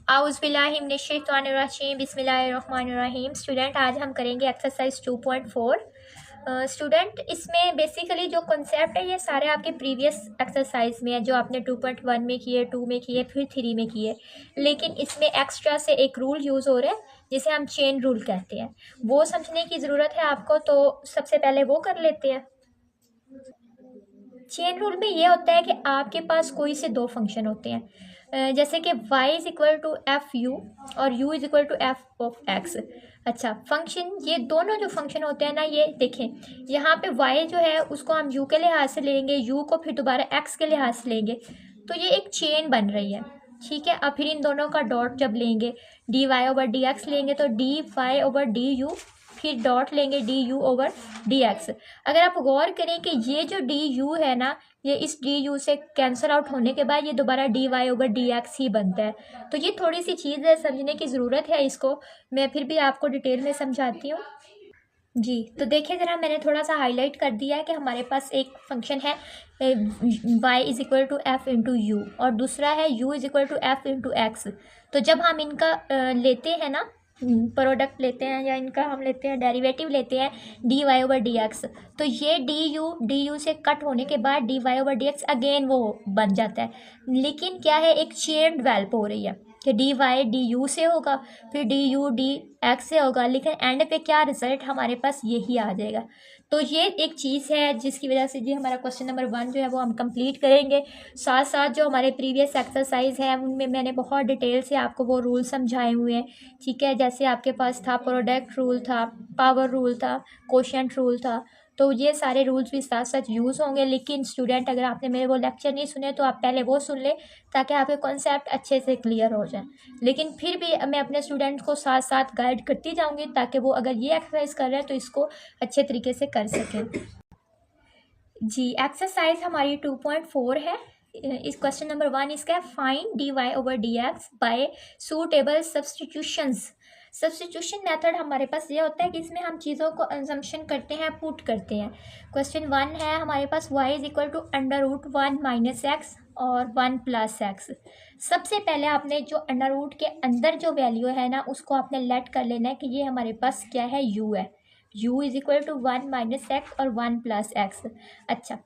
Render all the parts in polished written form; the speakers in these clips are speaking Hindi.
आउज़बिल्लाहिमिनश्शैतानिर्रजीम बिस्मिल्लाहिर्रहमानिर्रहीम। स्टूडेंट, आज हम करेंगे एक्सरसाइज 2.4। स्टूडेंट, इसमें बेसिकली जो कॉन्सेप्ट है ये सारे आपके प्रीवियस एक्सरसाइज में है, जो आपने 2.1 में किए, 2 में किए, फिर 3 में किए। लेकिन इसमें एक्स्ट्रा से एक रूल यूज़ हो रहा है जिसे हम चेन रूल कहते हैं। वो समझने की ज़रूरत है आपको, तो सबसे पहले वो कर लेते हैं। चेन रूल में ये होता है कि आपके पास कोई से दो फंक्शन होते हैं, जैसे कि y is equal to f u और u is equal to f of x। अच्छा, फंक्शन, ये दोनों जो फंक्शन होते हैं ना, ये देखें, यहाँ पे y जो है उसको हम u के लिहाज से लेंगे, u को फिर दोबारा x के लिहाज से लेंगे, तो ये एक चेन बन रही है। ठीक है, अब फिर इन दोनों का डॉट जब लेंगे, d y over d x लेंगे तो d y over d u, फिर डॉट लेंगे d u over d x. अगर आप गौर करें कि ये जो डी यू है ना, ये इस डी यू से कैंसिल आउट होने के बाद ये दोबारा d y over d x ही बनता है। तो ये थोड़ी सी चीज़ है, समझने की ज़रूरत है इसको। मैं फिर भी आपको डिटेल में समझाती हूँ। जी, तो देखिए ज़रा, मैंने थोड़ा सा हाईलाइट कर दिया है कि हमारे पास एक फंक्शन है y is equal to f into u और दूसरा है u is equal to f into x. तो जब हम इनका लेते हैं ना, प्रोडक्ट लेते हैं या इनका हम लेते हैं डेरिवेटिव लेते हैं d y over d x, तो ये डी यू से कट होने के बाद d y over d x again वो बन जाता है। लेकिन क्या है, एक चेन डेवलप हो रही है कि डी वाई डी यू से होगा, फिर डी यू डी एक्स से होगा, लेकिन एंड पे क्या रिजल्ट हमारे पास यही आ जाएगा। तो ये एक चीज़ है जिसकी वजह से जी हमारा क्वेश्चन नंबर 1 जो है वो हम कंप्लीट करेंगे। साथ साथ जो हमारे प्रीवियस एक्सरसाइज है उनमें मैंने बहुत डिटेल से आपको वो रूल समझाए हुए हैं। ठीक है, जैसे आपके पास था प्रोडक्ट रूल था, पावर रूल था, कोशेंट रूल था, तो ये सारे रूल्स भी साथ साथ यूज़ होंगे। लेकिन स्टूडेंट, अगर आपने मेरे वो लेक्चर नहीं सुने तो आप पहले वो सुन ले ताकि आपके कॉन्सेप्ट अच्छे से क्लियर हो जाए। लेकिन फिर भी मैं अपने स्टूडेंट को साथ साथ गाइड करती जाऊंगी ताकि वो अगर ये एक्सरसाइज कर रहे हैं तो इसको अच्छे तरीके से कर सकें। जी, एक्सरसाइज हमारी 2.4 है। इस क्वेश्चन नंबर 1 इसका है, find d y over d x by suitable substitutions. Substitution method हमारे पास ये होता है कि इसमें हम चीज़ों को कंजम्पशन करते हैं, पुट करते हैं। क्वेश्चन 1 है हमारे पास, y is equal to under root 1 minus x और 1 प्लस एक्स। सबसे पहले आपने जो अंडर रूट के अंदर जो वैल्यू है ना, उसको आपने लेट कर लेना है कि ये हमारे पास क्या है, u है। u is equal to 1 minus x और 1 प्लस एक्स। अच्छा,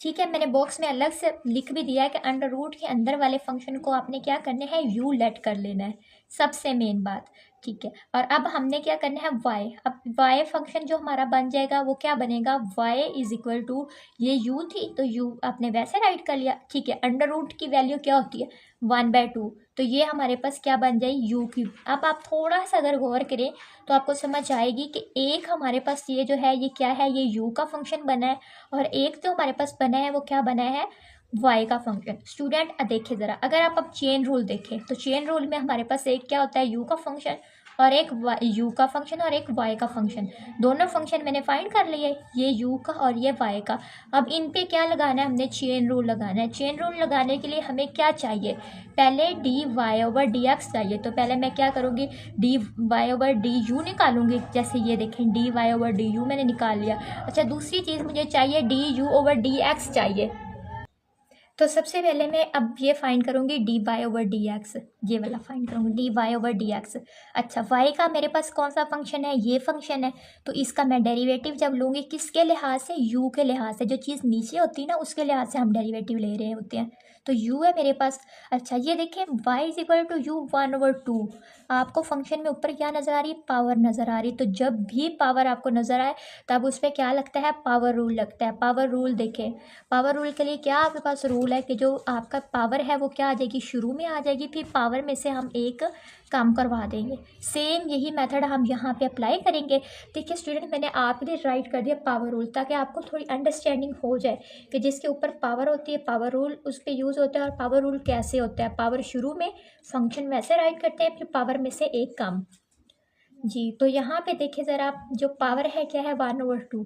ठीक है, मैंने बॉक्स में अलग से लिख भी दिया है कि अंडर रूट के अंदर वाले फंक्शन को आपने क्या करना है, u लेट कर लेना है, सबसे मेन बात। ठीक है, और अब हमने क्या करना है, y। अब y फंक्शन जो हमारा बन जाएगा वो क्या बनेगा, y इज इक्वल टू, ये u थी तो u आपने वैसे राइट कर लिया। ठीक है, अंडर रूट की वैल्यू क्या होती है, 1/2, तो ये हमारे पास क्या बन जाएगी, u क्यूब। अब आप थोड़ा सा अगर गौर करें तो आपको समझ आएगी कि एक हमारे पास ये जो है ये क्या है, ये u का फंक्शन बना है, और एक जो हमारे पास बना है वो क्या बना है, y का फंक्शन। स्टूडेंट देखिए ज़रा, अगर आप अब चेन रूल देखें तो चेन रूल में हमारे पास एक क्या होता है, u का फंक्शन और एक u का फंक्शन और एक y का फंक्शन। दोनों फंक्शन मैंने फाइंड कर लिए, ये u का और ये y का। अब इन पे क्या लगाना है, हमने चेन रूल लगाना है। चेन रूल लगाने के लिए हमें क्या चाहिए, पहले d y over d x चाहिए। तो पहले मैं क्या करूँगी, d y over d u निकालूंगी। जैसे ये देखें, d y over d u मैंने निकाल लिया। अच्छा, दूसरी चीज़ मुझे चाहिए, d u over d x चाहिए। तो सबसे पहले मैं अब ये फाइंड करूँगी d y over d x, ये वाला फाइंड करूँगी d y over d x. अच्छा, वाई का मेरे पास कौन सा फंक्शन है, ये फंक्शन है, तो इसका मैं डेरिवेटिव जब लूँगी किसके लिहाज से, यू के लिहाज से। जो चीज़ नीचे होती है ना उसके लिहाज से हम डेरिवेटिव ले रहे होते हैं, तो u है मेरे पास। अच्छा, ये देखें, y is equal to u 1/2। आपको फंक्शन में ऊपर क्या नज़र आ रही है, पावर नज़र आ रही। तो जब भी पावर आपको नज़र आए तब उस पर क्या लगता है, पावर रूल लगता है। पावर रूल देखें, पावर रूल के लिए क्या आपके पास रूल है कि जो आपका पावर है वो क्या आ जाएगी, शुरू में आ जाएगी, फिर पावर में से हम एक काम करवा देंगे। सेम यही मेथड हम यहाँ पे अप्लाई करेंगे। देखिए स्टूडेंट, मैंने आपके लिए राइट कर दिया पावर रूल ताकि आपको थोड़ी अंडरस्टैंडिंग हो जाए कि जिसके ऊपर पावर होती है पावर रूल उस पर यूज़ होता है, और पावर रूल कैसे होता है। पावर शुरू में फंक्शन वैसे राइट करते हैं, फिर पावर में से एक काम। जी, तो यहाँ पे देखिए ज़रा, जो पावर है क्या है, 1/2,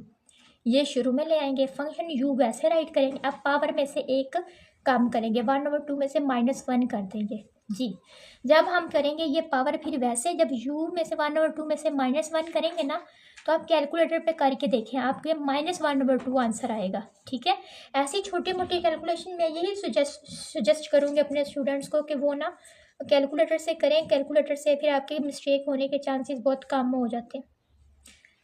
ये शुरू में ले आएंगे, फंक्शन u वैसे राइट करेंगे। अब पावर में से एक कम करेंगे, 1/2 में से -1 कर देंगे जी। जब हम करेंगे ये पावर फिर वैसे, जब u में से 1/2 में से -1 करेंगे ना, तो आप कैलकुलेटर पे करके देखें, आपके -1/2 आंसर आएगा। ठीक है, ऐसी छोटी मोटी कैलकुलेशन मैं यही सजेस्ट करूँगी अपने स्टूडेंट्स को कि वो ना कैलकुलेटर से करें। कैलकुलेटर से फिर आपके मिस्टेक होने के चांसेस बहुत कम हो जाते हैं।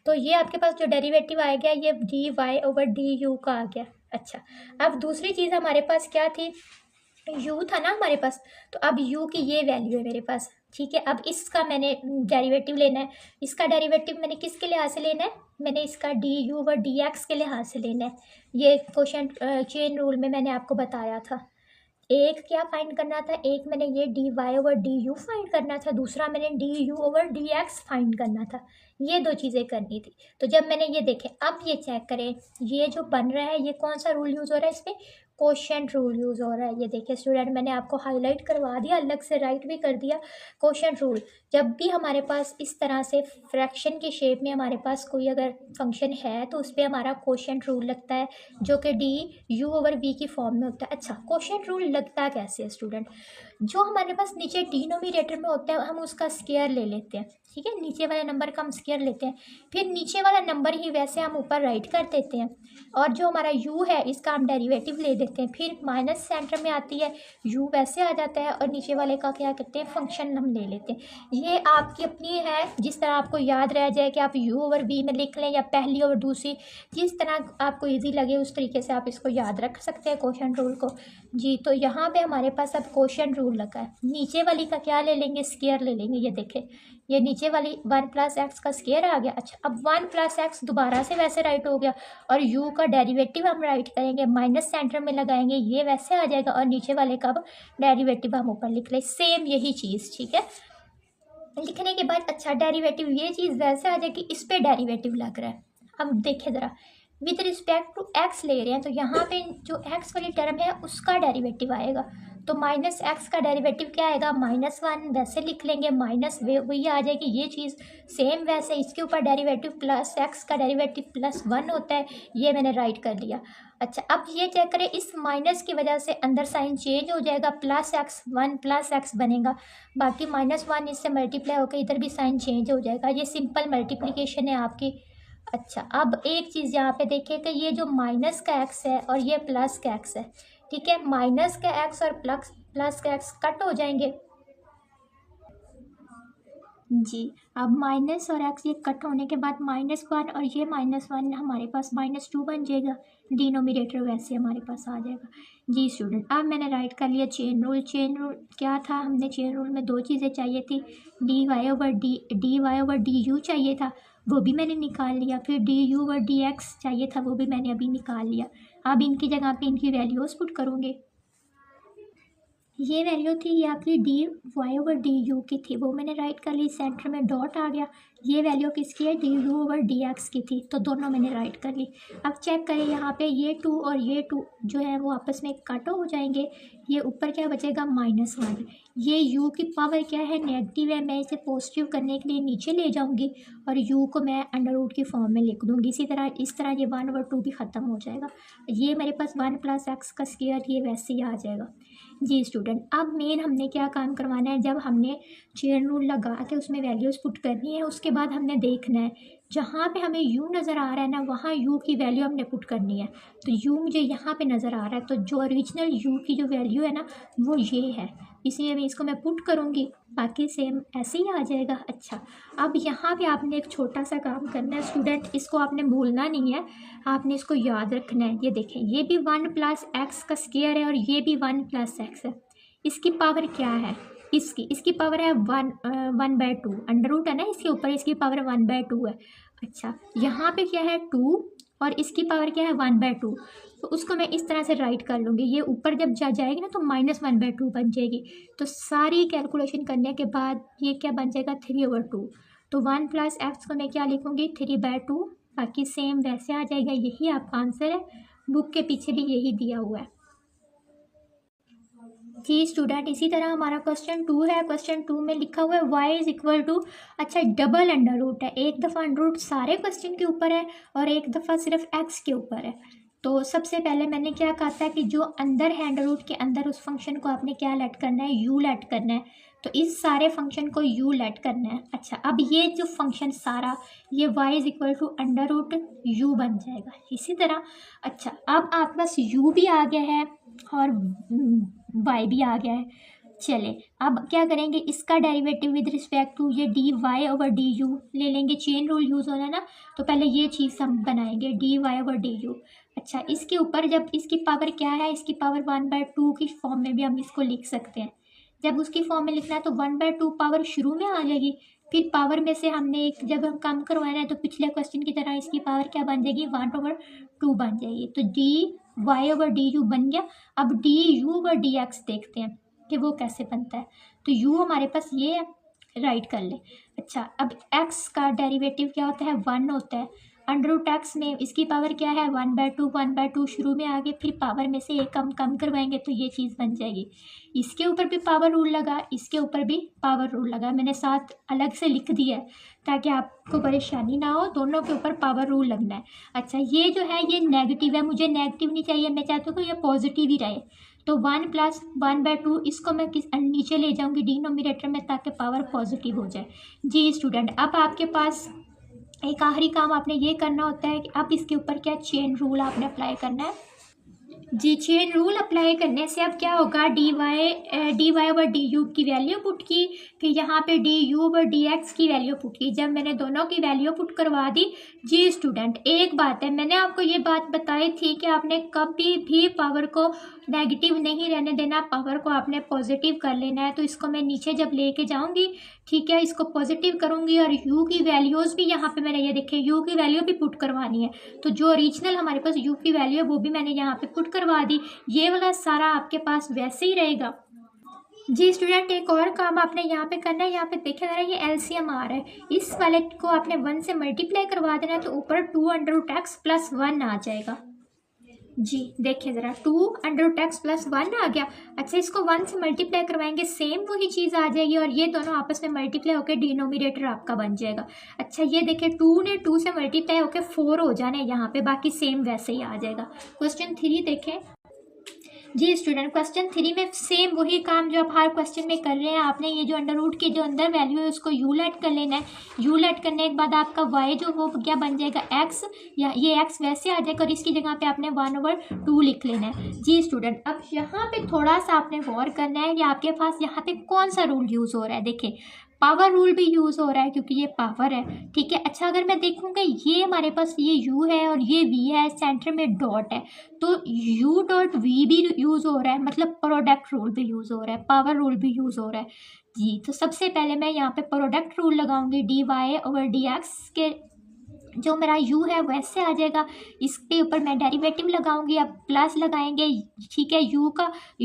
तो ये आपके पास जो डेरिवेटिव आ गया ये dy/du का आ गया। अच्छा, अब दूसरी चीज़ हमारे पास क्या थी, u था ना हमारे पास, तो अब u की ये वैल्यू है मेरे पास। ठीक है, अब इसका मैंने डेरिवेटिव लेना है। इसका डेरिवेटिव मैंने किसके लिहाज से लेना है, मैंने इसका du/dx के लिहाज से लेना है। ये क्वेश्चन चेन रूल में मैंने आपको बताया था। एक क्या फाइंड करना था, एक मैंने ये dy/du फाइंड करना था, दूसरा मैंने du/dx फाइंड करना था। ये दो चीज़ें करनी थी। तो जब मैंने ये देखे, अब ये चेक करें, ये जो बन रहा है ये कौन सा रूल यूज़ हो रहा है, इसमें क्वोशिएंट रूल यूज़ हो रहा है। ये देखिए स्टूडेंट, मैंने आपको हाईलाइट करवा दिया, अलग से राइट भी कर दिया। क्वोशिएंट रूल, जब भी हमारे पास इस तरह से फ्रैक्शन की शेप में हमारे पास कोई अगर फंक्शन है तो उस पर हमारा क्वोशिएंट रूल लगता है, जो कि du/v की फॉर्म में होता है। अच्छा, क्वोशिएंट रूल लगता कैसे है स्टूडेंट, जो हमारे पास नीचे डिनोमिनेटर में होता है हम उसका स्क्वायर ले लेते हैं। ठीक है, नीचे वाले नंबर का हम स्क्वायर लेते हैं, फिर नीचे वाला नंबर ही वैसे हम ऊपर राइट कर देते हैं, और जो हमारा u है इसका हम डेरिवेटिव ले देते हैं, फिर माइनस सेंटर में आती है, u वैसे आ जाता है, और नीचे वाले का क्या करते हैं, फंक्शन हम ले लेते हैं। ये आपकी अपनी है, जिस तरह आपको याद रह जाए कि आप u/v में लिख लें या पहली और दूसरी, जिस तरह आपको ईजी लगे उस तरीके से आप इसको याद रख सकते हैं क्वोशिएंट रूल को जी। तो यहाँ पे हमारे पास अब क्वोशिएंट रूल लगा है, नीचे वाली का क्या ले लेंगे, स्क्वायर ले लेंगे। ये देखें, ये नीचे वाली 1 + x का स्क्वायर आ गया। अच्छा, अब 1 + x दोबारा से वैसे राइट हो गया, और u का डेरिवेटिव हम राइट करेंगे, माइनस सेंटर में लगाएंगे, ये वैसे आ जाएगा, और नीचे वाले का डेरिवेटिव हम ऊपर लिख लें, सेम यही चीज़। ठीक है, लिखने के बाद अच्छा डेरिवेटिव ये चीज़ वैसे आ जाएगी, इस पर डेरिवेटिव लग रहा है। अब देखिए ज़रा, विद रिस्पेक्ट टू x ले रहे हैं, तो यहाँ पे जो x वाली टर्म है उसका डेरिवेटिव आएगा, तो -x का डेरिवेटिव क्या आएगा, -1 वैसे लिख लेंगे, माइनस वही आ जाएगी ये चीज़, सेम वैसे इसके ऊपर डेरिवेटिव प्लस x का डेरिवेटिव +1 होता है, ये मैंने राइट कर लिया। अच्छा, अब ये चेक करें, इस माइनस की वजह से अंदर साइन चेंज हो जाएगा, +x 1 + x बनेगा, बाकी -1 इससे मल्टीप्लाई होकर इधर भी साइन चेंज हो जाएगा। ये सिंपल मल्टीप्लिकेशन है आपकी। अच्छा, अब एक चीज़ यहाँ पे देखिए कि ये जो माइनस का x है और ये प्लस का x है। ठीक है, माइनस का x और प्लस का x कट हो जाएंगे जी। अब माइनस और x ये कट होने के बाद -1 और ये -1 हमारे पास -2 बन जाएगा, डिनोमिनेटर वैसे हमारे पास आ जाएगा जी। स्टूडेंट, अब मैंने राइट कर लिया चेन रूल। चेन रूल क्या था, हमने चेन रूल में दो चीज़ें चाहिए थी, dy/du चाहिए था, वो भी मैंने निकाल लिया, फिर du/dx चाहिए था, वो भी मैंने अभी निकाल लिया। अब इनकी जगह पे इनकी वैल्यूज़ पुट करूँगे। ये वैल्यू थी ये आपकी dy/du की थी, वो मैंने राइट कर ली, सेंटर में डॉट आ गया। ये वैल्यू किसकी है, du/dx की थी, तो दोनों मैंने राइट कर ली। अब चेक करें यहाँ पे, ये 2 और ये 2 जो है वो आपस में कट हो जाएंगे, ये ऊपर क्या बचेगा, -1। ये u की पावर क्या है, नेगेटिव है, मैं इसे पॉजिटिव करने के लिए नीचे ले जाऊँगी और u को मैं अंडर रूट की फॉर्म में लिख दूँगी। इस तरह ये 1/2 भी ख़त्म हो जाएगा। ये मेरे पास 1 + x का स्क्वायर ये वैसे ही आ जाएगा जी। स्टूडेंट, अब मेन हमने क्या काम करवाना है, जब हमने चेन रूल लगा के उसमें वैल्यूज़ पुट करनी है, उसके बाद हमने देखना है जहाँ पे हमें u नज़र आ रहा है ना, वहाँ u की वैल्यू हमने पुट करनी है। तो u मुझे यहाँ पे नज़र आ रहा है, तो जो ओरिजिनल u की जो वैल्यू है ना वो ये है, इसलिए मैं इसको मैं पुट करूँगी, बाकी सेम ऐसे ही आ जाएगा। अच्छा, अब यहाँ पे आपने एक छोटा सा काम करना है स्टूडेंट, इसको आपने भूलना नहीं है, आपने इसको याद रखना है। ये देखें, ये भी 1 + x का स्क्वायर है और ये भी 1 + x है। इसकी पावर क्या है, इसकी पावर है 1/2, अंडर रूट है ना इसके ऊपर, इसकी पावर 1/2 है। अच्छा, यहाँ पे क्या है 2 और इसकी पावर क्या है 1/2, तो उसको मैं इस तरह से राइट कर लूँगी, ये ऊपर जब जाएगी ना तो -1/2 बन जाएगी। तो सारी कैलकुलेशन करने के बाद ये क्या बन जाएगा, 3/2। तो 1 + x को मैं क्या लिखूँगी, 3/2, बाकी सेम वैसे आ जाएगा। यही आपका आंसर है, बुक के पीछे भी यही दिया हुआ है जी। स्टूडेंट, इसी तरह हमारा क्वेश्चन 2 है। क्वेश्चन 2 में लिखा हुआ है y = अच्छा डबल अंडर रूट है, एक दफ़ा अंडर रूट सारे क्वेश्चन के ऊपर है और एक दफ़ा सिर्फ x के ऊपर है। तो सबसे पहले मैंने क्या कहा था कि जो अंदर है अंडर रूट के अंदर उस फंक्शन को आपने क्या लेट करना है, यू लेट करना है। तो इस सारे फंक्शन को यू लेट करना है। अच्छा, अब ये जो फंक्शन सारा ये y is equal to under root u बन जाएगा। इसी तरह अच्छा, अब आपके पास u भी आ गया है और y भी आ गया है। चले अब क्या करेंगे, इसका डेरिवेटिव विद रिस्पेक्ट टू ये d y over d u ले लेंगे। चेन रूल यूज़ होना है ना, तो पहले ये चीज़ हम बनाएंगे d y over d u. अच्छा, इसके ऊपर जब इसकी पावर क्या है, इसकी पावर 1/2 की फॉर्म में भी हम इसको लिख सकते हैं। जब उसकी फॉर्म में लिखना है तो 1/2 पावर शुरू में आ जाएगी, फिर पावर में से हमने एक जब हम काम करवाना है तो पिछले क्वेश्चन की तरह इसकी पावर क्या बन जाएगी, 1/2 बन जाएगी। तो d y over d u बन गया। अब d u over d x देखते हैं कि वो कैसे बनता है। तो u हमारे पास ये है, राइट कर ले। अच्छा, अब x का डेरिवेटिव क्या होता है, 1 होता है। अंडर रूट एक्स में इसकी पावर क्या है, 1/2 शुरू में आ गए, फिर पावर में से एक कम करवाएंगे तो ये चीज़ बन जाएगी। इसके ऊपर भी पावर रूल लगा, इसके ऊपर भी पावर रूल लगा, मैंने साथ अलग से लिख दिया है ताकि आपको परेशानी ना हो, दोनों के ऊपर पावर रूल लगना है। अच्छा, ये जो है ये नेगेटिव है, मुझे नेगेटिव नहीं चाहिए, मैं चाहती हूँ कि ये पॉजिटिव ही रहे। तो 1 + 1/2 इसको मैं नीचे ले जाऊंगी डिनोमिनेटर में ताकि पावर पॉजिटिव हो जाए। जी स्टूडेंट, अब आपके पास एक आखिरी काम आपने ये करना होता है कि अब इसके ऊपर क्या चेन रूल आपने अप्लाई करना है। जी, चेन रूल अप्लाई करने से अब क्या होगा, d y over d u की वैल्यू पुट की, फिर यहाँ पे d u over d x की वैल्यू पुट की। जब मैंने दोनों की वैल्यू पुट करवा दी, जी स्टूडेंट एक बात है, मैंने आपको ये बात बताई थी कि आपने कभी भी पावर को नेगेटिव नहीं रहने देना, पावर को आपने पॉजिटिव कर लेना है। तो इसको मैं नीचे जब लेके जाऊँगी, ठीक है, इसको पॉजिटिव करूँगी और u की वैल्यूज़ भी यहाँ पे मैंने ये देखे u की वैल्यू भी पुट करवानी है। तो जो ओरिजिनल हमारे पास u की वैल्यू है वो भी मैंने यहाँ पे पुट करवा दी। ये वाला सारा आपके पास वैसे ही रहेगा। जी स्टूडेंट, एक और काम आपने यहाँ पे करना है, यहाँ पे देखिए ज़रा ये एलसीएम आ रहा है, इस वाले को आपने 1 से मल्टीप्लाई करवा देना है तो ऊपर 2√x + 1 आ जाएगा। जी देखिए ज़रा 2√x + 1 आ गया। अच्छा, इसको 1 से मल्टीप्लाई करवाएंगे, सेम वही चीज़ आ जाएगी और ये दोनों आपस में मल्टीप्लाई होकर डिनोमिनेटर आपका बन जाएगा। अच्छा, ये देखिए 2 ने 2 से मल्टीप्लाई होकर 4 हो जाना है यहाँ पे, बाकी सेम वैसे ही आ जाएगा। क्वेश्चन 3 देखें। जी स्टूडेंट, क्वेश्चन 3 में सेम वही काम जो आप हर क्वेश्चन में कर रहे हैं। आपने ये जो अंडर रूट की जो अंदर वैल्यू है उसको यू लेट कर लेना है। यू लेट करने के बाद आपका वाई जो वो क्या बन जाएगा, एक्स, या ये एक्स वैसे आ जाएगा और इसकी जगह पे आपने 1/2 लिख लेना है। जी स्टूडेंट, अब यहाँ पे थोड़ा सा आपने गौर करना है कि आपके पास यहाँ पे कौन सा रूल यूज़ हो रहा है। देखिए पावर रूल भी यूज़ हो रहा है क्योंकि ये पावर है, ठीक है। अच्छा, अगर मैं देखूँगा ये हमारे पास ये u है और ये v है, सेंटर में डॉट है, तो u.v भी यूज़ हो रहा है, मतलब प्रोडक्ट रूल भी यूज़ हो रहा है, पावर रूल भी यूज़ हो रहा है। जी, तो सबसे पहले मैं यहाँ पे प्रोडक्ट रूल लगाऊंगी, d y over d x के जो मेरा u है वैसे आ जाएगा, इसके ऊपर मैं डेरिवेटिव लगाऊंगी, अब प्लस लगाएंगे, ठीक है,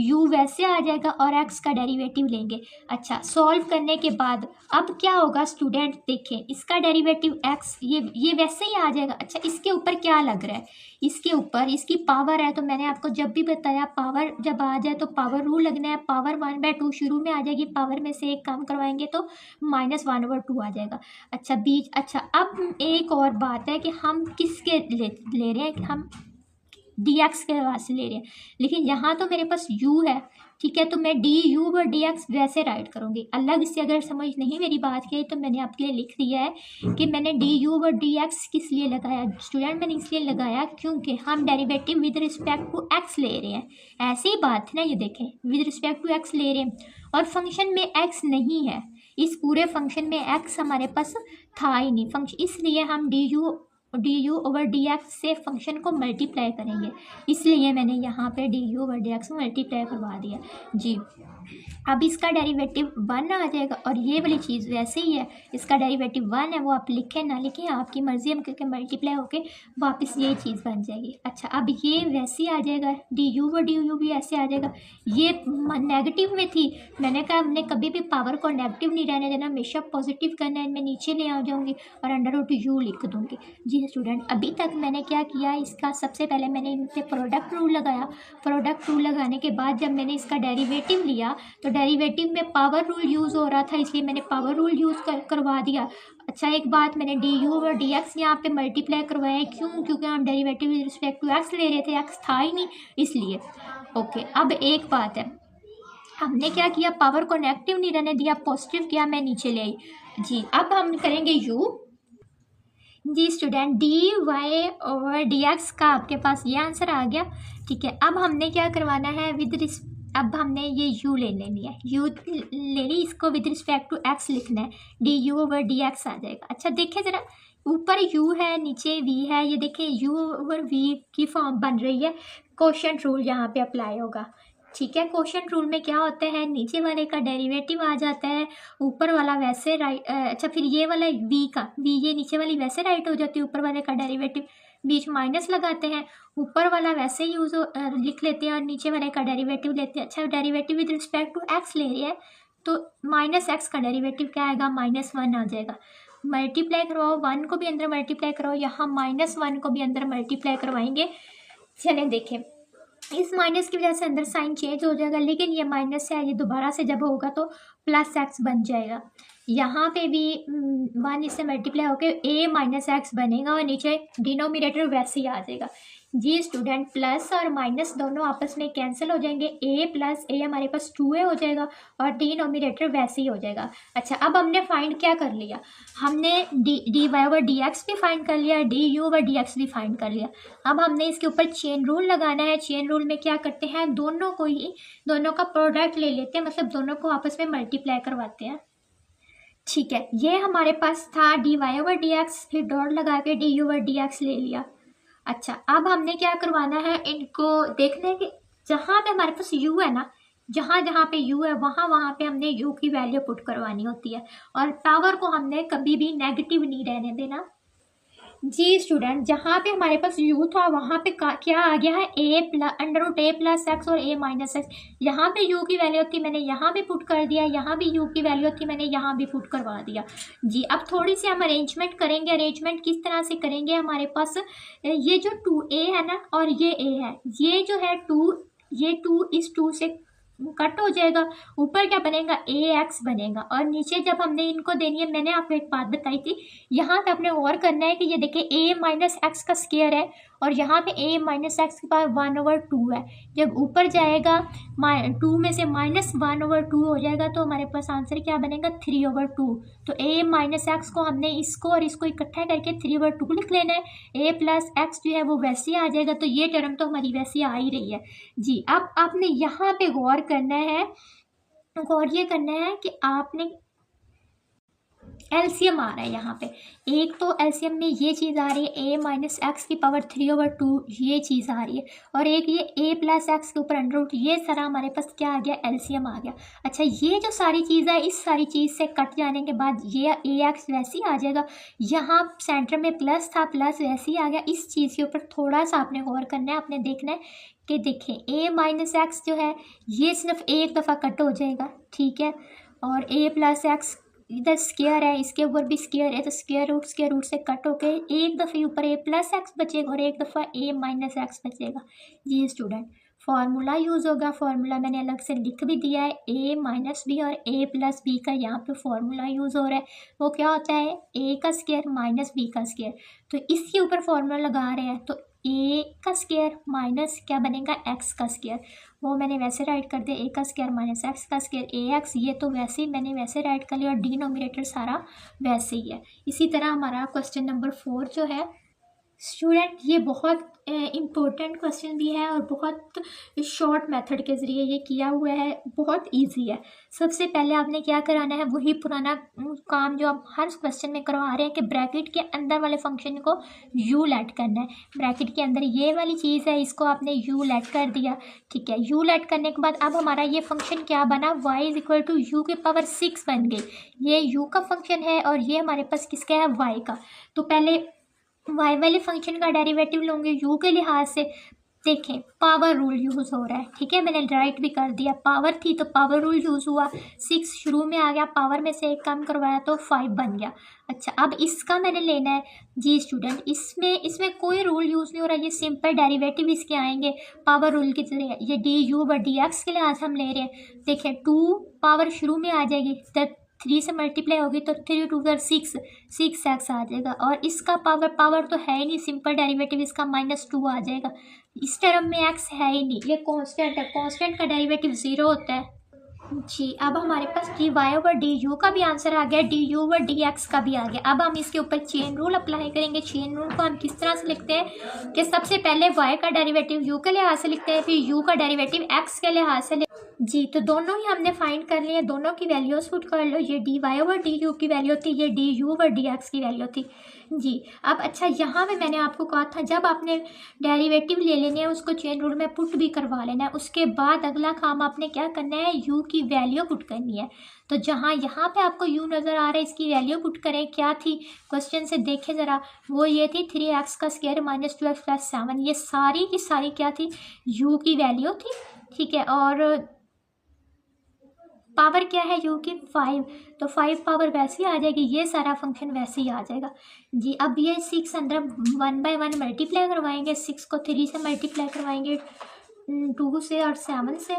u वैसे आ जाएगा और x का डेरिवेटिव लेंगे। अच्छा, सॉल्व करने के बाद अब क्या होगा स्टूडेंट, देखें इसका डेरिवेटिव x ये वैसे ही आ जाएगा। अच्छा, इसके ऊपर क्या लग रहा है, इसके ऊपर इसकी पावर है, तो मैंने आपको जब भी बताया पावर जब आ जाए तो पावर रूल लगना है। पावर 1/2 शुरू में आ जाएगी, पावर में से एक काम करवाएंगे तो -1/2 आ जाएगा। अच्छा बीच, अच्छा अब एक और बात है कि हम किसके ले रहे हैं, कि हम dx के वास्ते ले रहे हैं, लेकिन यहाँ तो मेरे पास u है, ठीक है, तो मैं du और dx वैसे राइट करूँगी। अलग से अगर समझ नहीं मेरी बात की तो मैंने आपके लिए लिख दिया है कि मैंने du और dx किस लिए लगाया स्टूडेंट, मैंने इसलिए लगाया क्योंकि हम derivative with respect to x ले रहे हैं। ऐसी ही बात है ना, ये देखें विद रिस्पेक्ट टू x ले रहे हैं और फंक्शन में x नहीं है, इस पूरे फंक्शन में x हमारे पास था ही नहीं फंक्शन, इसलिए हम du ओवर dx से फंक्शन को मल्टीप्लाई करेंगे, इसलिए मैंने यहाँ पे du ओवर dx मल्टीप्लाई करवा दिया। जी, अब इसका डेरिवेटिव 1 आ जाएगा और ये वाली चीज़ वैसे ही है, इसका डेरिवेटिव 1 है, वो आप लिखें ना लिखें आपकी मर्ज़ी है, क्योंकि मल्टीप्लाई होके वापस ये चीज़ बन जाएगी। अच्छा, अब ये वैसे ही आ जाएगा, du और du भी ऐसे आ जाएगा। ये नेगेटिव में थी, मैंने कहा हमने कभी भी पावर को नेगेटिव नहीं रहने देना, हमेशा पॉजिटिव करना है। मैं नीचे ले आ जाऊँगी और अंडर रूट u लिख दूँगी। जी जी स्टूडेंट, अभी तक मैंने क्या किया, इसका सबसे पहले मैंने इन पे प्रोडक्ट रूल लगाया। प्रोडक्ट रूल लगाने के बाद जब मैंने इसका डेरिवेटिव लिया तो डेरिवेटिव में पावर रूल यूज़ हो रहा था, इसलिए मैंने पावर रूल यूज़ करवा दिया। अच्छा, एक बात, मैंने डी यू और डी एक्स यहाँ पर मल्टीप्लाई करवाया, क्यों? क्योंकि हम derivative with respect to x ले रहे थे, एक्स था ही नहीं इसलिए। ओके, अब एक बात है, हमने क्या किया, पावर को नेगेटिव नहीं रहने दिया, पॉजिटिव किया, मैं नीचे ले आई। जी, अब हम करेंगे यू। जी student, d y over d x का आपके पास ये आंसर आ गया। ठीक है, अब हमने क्या करवाना है, अब हमने ये u ले लेनी है, u लेनी, इसको विद रिस्पेक्ट टू x लिखना है, d u over d x आ जाएगा। अच्छा देखिए ज़रा, ऊपर u है, नीचे v है, ये देखिए u ओवर v की फॉर्म बन रही है। कोशेंट रूल यहाँ पे अप्लाई होगा। ठीक है, कोशेंट रूल में क्या होता है, नीचे वाले का डेरिवेटिव आ जाता है, ऊपर वाला वैसे राइट, अच्छा फिर ये वाला v, ये नीचे वाली वैसे राइट हो जाती है, ऊपर वाले का डेरिवेटिव, बीच माइनस लगाते हैं, ऊपर वाला वैसे लिख लेते हैं और नीचे वाले का डेरिवेटिव लेते हैं। अच्छा, derivative with respect to x ले रही है तो माइनस एक्स का डेरिवेटिव क्या आएगा, -1 आ जाएगा। मल्टीप्लाई करवाओ, 1 को भी अंदर मल्टीप्लाई कराओ, यहाँ -1 को भी अंदर मल्टीप्लाई करवाएंगे। चलें देखें, इस माइनस की वजह से अंदर साइन चेंज हो जाएगा, लेकिन ये माइनस है, ये दोबारा से जब होगा तो +x बन जाएगा। यहाँ पे भी 1 इससे मल्टीप्लाई होकर a माइनस एक्स बनेगा और नीचे डिनोमिनेटर वैसे ही आ जाएगा। जी स्टूडेंट, प्लस और माइनस दोनों आपस में कैंसिल हो जाएंगे, a प्लस a हमारे पास 2a हो जाएगा और डिनोमिनेटर वैसे ही हो जाएगा। अच्छा, अब हमने फाइंड क्या कर लिया, हमने d y over d x भी फाइंड कर लिया, d u over d x भी फाइंड कर लिया। अब हमने इसके ऊपर चेन रूल लगाना है। चेन रूल में क्या करते हैं, दोनों का प्रोडक्ट ले लेते हैं, मतलब दोनों को आपस में मल्टीप्लाई करवाते हैं। ठीक है, ये हमारे पास था d y over d x, फिर डॉट लगा के d u over d x ले लिया। अच्छा, अब हमने क्या करवाना है, इनको देखने के जहाँ पे हमारे पास u है ना, जहाँ पे u है वहाँ पे हमने u की वैल्यू पुट करवानी होती है और पावर को हमने कभी भी नेगेटिव नहीं रहने देना। जी स्टूडेंट, जहाँ पे हमारे पास u था वहाँ पे क्या आ गया है, a प्लस एक्स और a माइनस एक्स। यहाँ पे u की वैल्यू थी, मैंने यहाँ भी पुट कर दिया, यहाँ भी u की वैल्यू थी, मैंने यहाँ भी पुट करवा दिया। जी, अब थोड़ी सी हम अरेंजमेंट करेंगे। अरेंजमेंट किस तरह से करेंगे, हमारे पास ये जो 2a है ना और ये a है, ये जो है 2, ये 2 इस 2 से कट हो जाएगा, ऊपर क्या बनेगा, ax बनेगा और नीचे जब हमने इनको देनी है, मैंने आपको एक बात बताई थी, यहाँ पे आपने और करना है कि ये देखिए a माइनस एक्स का स्क्वायर है और यहाँ पे a माइनस एक्स के पास 1/2 है। जब ऊपर जाएगा 2 में से -1/2 हो जाएगा तो हमारे पास आंसर क्या बनेगा, 3/2। तो a माइनस एक्स को हमने इसको और इसको इकट्ठा करके 3/2 लिख लेना है, a प्लस एक्स जो है वो वैसे ही आ जाएगा, तो ये टर्म तो हमारी वैसे आ ही रही है। जी, अब आपने यहाँ पे गौर करना है, गौर ये करना है कि आपने एलसीएम आ रहा है यहाँ पे, एक तो एलसीएम में ये चीज़ आ रही है a माइनस एक्स की पावर 3/2, ये चीज़ आ रही है, और एक ये a प्लस एक्स के ऊपर √, ये सारा हमारे पास क्या आ गया, एलसीएम आ गया। अच्छा, ये जो सारी चीज़ है, इस सारी चीज़ से कट जाने के बाद ये ax वैसे ही आ जाएगा, यहाँ सेंटर में प्लस था, प्लस वैसे ही आ गया। इस चीज़ के ऊपर थोड़ा सा आपने गौर करना है, आपने देखना है कि देखें a माइनस एक्स जो है ये सिर्फ एक दफ़ा कट हो जाएगा, ठीक है, और a प्लस एक्स इधर स्क्वायर है, इसके ऊपर भी स्क्वायर है, तो स्क्वायर रूट से कट होके एक दफ़े ऊपर a प्लस एक्स बचेगा और एक दफ़ा a माइनस एक्स बचेगा। जी स्टूडेंट, फार्मूला यूज़ होगा, फार्मूला मैंने अलग से लिख भी दिया है, a माइनस बी और a प्लस बी का यहाँ पे फार्मूला यूज़ हो रहा है। वो क्या होता है, a का स्क्वायर माइनस b का स्क्वायर, तो इसके ऊपर फार्मूला लगा रहे हैं, तो a का स्क्वायर माइनस क्या बनेगा, x का स्क्वायर, वो मैंने वैसे राइट कर दिया, a का स्क्वायर माइनस एक्स का स्क्वायर ax, ये तो वैसे ही मैंने वैसे राइट कर लिया और डिनोमिनेटर सारा वैसे ही है। इसी तरह हमारा क्वेश्चन नंबर 4 जो है स्टूडेंट, ये बहुत इम्पोर्टेंट क्वेश्चन भी है और बहुत शॉर्ट मेथड के ज़रिए ये किया हुआ है, बहुत इजी है। सबसे पहले आपने क्या कराना है, वही पुराना काम जो आप हर क्वेश्चन में करवा रहे हैं कि ब्रैकेट के अंदर वाले फंक्शन को u लेट करना है। ब्रैकेट के अंदर ये वाली चीज़ है, इसको आपने u लेट कर दिया, ठीक है। u लेट करने के बाद अब हमारा ये फंक्शन क्या बना, y is equal to u की पावर 6 बन गई। ये u का फंक्शन है और ये हमारे पास किसका है, y का। तो पहले y वाले फंक्शन का डेरिवेटिव लूँगी u के लिहाज से, देखें पावर रूल यूज़ हो रहा है, ठीक है, मैंने राइट भी कर दिया, पावर थी तो पावर रूल यूज़ हुआ, 6 शुरू में आ गया, पावर में से एक कम करवाया तो 5 बन गया। अच्छा अब इसका मैंने लेना है जी स्टूडेंट, इसमें कोई रूल यूज़ नहीं हो रहा, ये सिंपल डेरिवेटिव इसके आएंगे पावर रूल की तरह, ये डी यू व डी एक्स के लिहाज हम ले रहे हैं। देखें 2 पावर शुरू में आ जाएगी, तब 3 से मल्टीप्लाई होगी तो 3 2 6 6x आ जाएगा, और इसका पावर तो है ही नहीं, सिंपल डेरिवेटिव इसका -2 आ जाएगा। इस टर्म में x है ही नहीं, ये कांस्टेंट है, कांस्टेंट का डेरिवेटिव 0 होता है जी। अब हमारे पास d y over d u का भी आंसर आ गया, d u over d x का भी आ गया। अब हम इसके ऊपर चेन रूल अप्लाई करेंगे। चेन रूल को हम किस तरह से लिखते हैं कि सबसे पहले y का डेरिवेटिव u के लिहाज से लिखते हैं, फिर u का डेरिवेटिव x के लिहाज से जी। तो दोनों ही हमने फाइंड कर लिए, दोनों की वैल्यूज पुट कर लो, ये d y over d u की वैल्यू थी, ये d u over d x की वैल्यू थी जी। अब अच्छा यहाँ पे मैंने आपको कहा था जब आपने डेरिवेटिव ले लेने हैं उसको चेन रूल में पुट भी करवा लेना है, उसके बाद अगला काम आपने क्या करना है, u की वैल्यू पुट करनी है। तो जहाँ यहाँ पे आपको u नज़र आ रहा है इसकी वैल्यू पुट करें, क्या थी क्वेश्चन से देखें ज़रा, वो ये थी 3x का स्क्वायर -2x + 7, ये सारी की सारी क्या थी, u की वैल्यू थी, ठीक है। और पावर क्या है u की 5, तो 5 पावर वैसे ही आ जाएगी, ये सारा फंक्शन वैसे ही आ जाएगा जी। अब ये 6 अंदर 1 बाय 1 मल्टीप्लाई करवाएंगे, 6 को 3 से मल्टीप्लाई करवाएंगे, 2 से और 7 से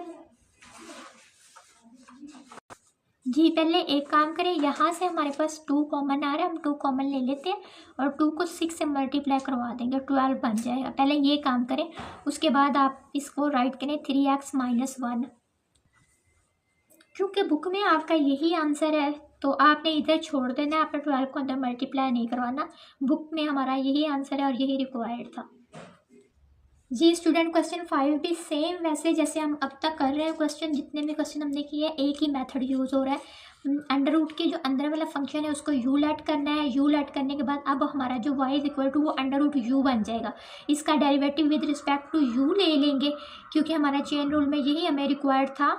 जी। पहले एक काम करें, यहाँ से हमारे पास 2 कॉमन आ रहा है, हम 2 कॉमन ले लेते हैं और 2 को 6 से मल्टीप्लाई करवा देंगे, 12 बन जाएगा। पहले ये काम करें, उसके बाद आप इसको राइट करें 3x - 1। क्योंकि बुक में आपका यही आंसर है तो आपने इधर छोड़ देना है, आपने 12 को अंदर मल्टीप्लाई नहीं करवाना, बुक में हमारा यही आंसर है और यही रिक्वायर्ड था जी। स्टूडेंट क्वेश्चन 5 भी सेम वैसे जैसे हम अब तक कर रहे हैं क्वेश्चन, जितने भी क्वेश्चन हमने किए हैं एक ही मेथड यूज़ हो रहा है। अंडर रूट के जो अंदर वाला फंक्शन है उसको u लेट करना है, u लेट करने के बाद अब हमारा जो y = वो अंडर रूट u बन जाएगा, इसका derivative with respect to u ले लेंगे क्योंकि हमारा चेन रूल में यही हमें रिक्वायर्ड था।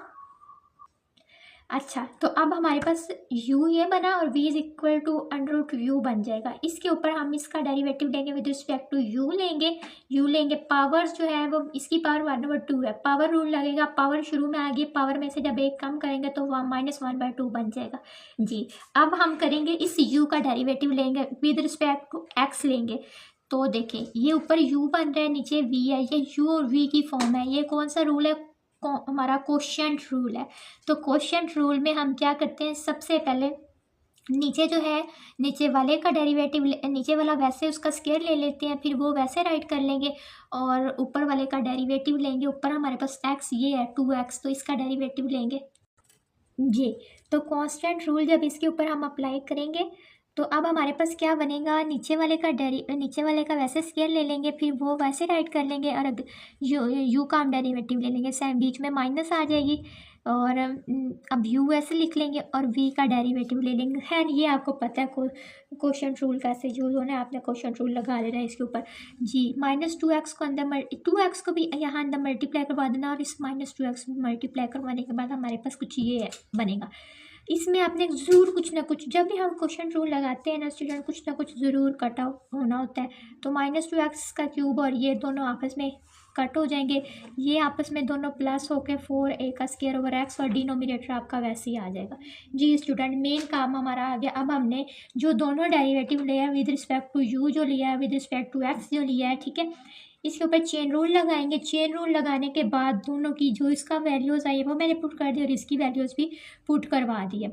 अच्छा तो अब हमारे पास u ये बना और v = अंडर रूट u बन जाएगा, इसके ऊपर हम इसका डेरिवेटिव लेंगे विद रिस्पेक्ट टू u लेंगे। पावर्स जो है वो इसकी पावर 1/2 है, पावर रूल लगेगा, पावर शुरू में आ गई, पावर में से जब एक कम करेंगे तो वह -1/2 बन जाएगा जी। अब हम करेंगे इस u का डेरिवेटिव लेंगे विद रिस्पेक्ट टू x लेंगे, तो देखें ये ऊपर u बन रहा है नीचे v है, ये u और v की फॉर्म है, ये कौन सा रूल है, हमारा कोशिएंट रूल है। तो कोशिएंट रूल में हम क्या करते हैं, सबसे पहले नीचे जो है नीचे वाले का डेरिवेटिव, नीचे वाला वैसे उसका स्क्वायर ले लेते हैं, फिर वो वैसे राइट कर लेंगे और ऊपर वाले का डेरिवेटिव लेंगे। ऊपर हमारे पास x ये है 2x, तो इसका डेरिवेटिव लेंगे जी। तो कांस्टेंट रूल जब इसके ऊपर हम अप्लाई करेंगे तो अब हमारे पास क्या बनेगा, नीचे वाले का वैसे स्क्वायर ले लेंगे, फिर वो वैसे राइट कर लेंगे और यू का हम डेरिवेटिव ले लेंगे, सेम बीच में माइनस आ जाएगी और अब यू ऐसे लिख लेंगे और वी का डेरिवेटिव ले लेंगे। खैर ये आपको पता है क्वेश्चन रूल कैसे यूज होना है, आपने क्वेश्चन रूल लगा लेना है इसके ऊपर जी। -2x को अंदर 2x को भी यहाँ अंदर मल्टीप्लाई करवा देना और इस -2x मल्टीप्लाई करवाने के बाद हमारे पास कुछ ये बनेगा। इसमें आपने ज़रूर कुछ ना कुछ, जब भी हम क्वेश्चन रूल लगाते हैं ना स्टूडेंट, कुछ ना कुछ ज़रूर कट आउट होना होता है। तो -2x का क्यूब और ये दोनों आपस में कट हो जाएंगे, ये आपस में दोनों प्लस होके 4a का स्क्वायर ओवर x और डिनोमिनेटर आपका वैसे ही आ जाएगा जी। स्टूडेंट मेन काम हमारा आ गया। अब हमने जो दोनों डेरिवेटिव लिया है विद रिस्पेक्ट टू u जो लिया है, विद रिस्पेक्ट टू x जो लिया है, ठीक है, इसके ऊपर चेन रूल लगाएंगे। चेन रूल लगाने के बाद दोनों की जो इसका वैल्यूज़ आई है वो मैंने पुट कर दी और इसकी वैल्यूज़ भी पुट करवा दी है।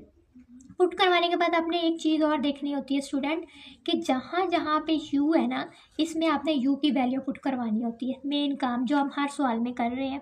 पुट करवाने के बाद आपने एक चीज़ और देखनी होती है स्टूडेंट कि जहाँ जहाँ पे u है ना, इसमें आपने u की वैल्यू पुट करवानी होती है। मेन काम जो हम हर सवाल में कर रहे हैं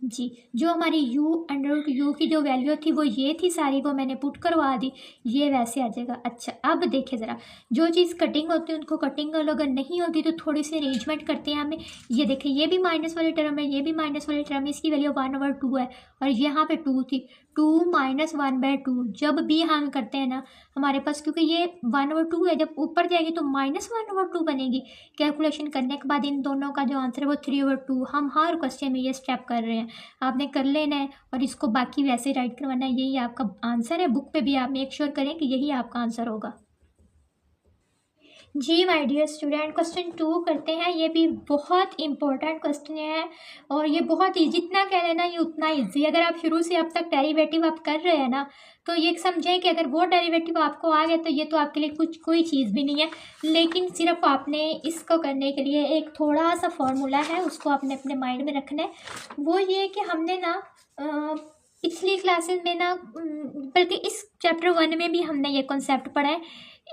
जी। जो हमारी u की जो वैल्यू थी वो ये थी सारी, वो मैंने पुट करवा दी, ये वैसे आ जाएगा। अच्छा अब देखिए ज़रा, जो चीज़ कटिंग होती है उनको कटिंग कर लो, अगर नहीं होती तो थोड़ी सी अरेंजमेंट करते हैं हमें। ये देखिए ये भी माइनस वाली टर्म है, ये भी माइनस वाली टर्म है, इसकी वैल्यू 1/2 है और यहाँ पे 2 थी, 2 - 1/2 जब भी हम करते हैं ना हमारे पास, क्योंकि ये 1/2 है, जब ऊपर जाएगी तो -1/2 बनेगी। कैलकुलेशन करने के बाद इन दोनों का जो आंसर है वो 3/2। हम हर क्वेश्चन में ये स्टेप कर रहे हैं, आपने कर लेना है और इसको बाकी वैसे राइट करवाना है, यही आपका आंसर है। बुक पे भी आप मेक श्योर करें कि यही आपका आंसर होगा। जी माय डियर स्टूडेंट, क्वेश्चन 2 करते हैं। ये भी बहुत इंपॉर्टेंट क्वेश्चन है और ये बहुत ही, जितना कह लेना ये उतना ईजी। अगर आप शुरू से अब तक डेरिवेटिव आप कर रहे हैं ना, तो ये समझें कि अगर वो डेरिवेटिव आपको आ गया तो ये तो आपके लिए कोई चीज़ भी नहीं है। लेकिन सिर्फ आपने इसको करने के लिए एक थोड़ा सा फॉर्मूला है, उसको आपने अपने माइंड में रखना है। वो ये कि हमने ना पिछली क्लासेस में ना, बल्कि इस चैप्टर 1 में भी हमने ये कॉन्सेप्ट पढ़ा है।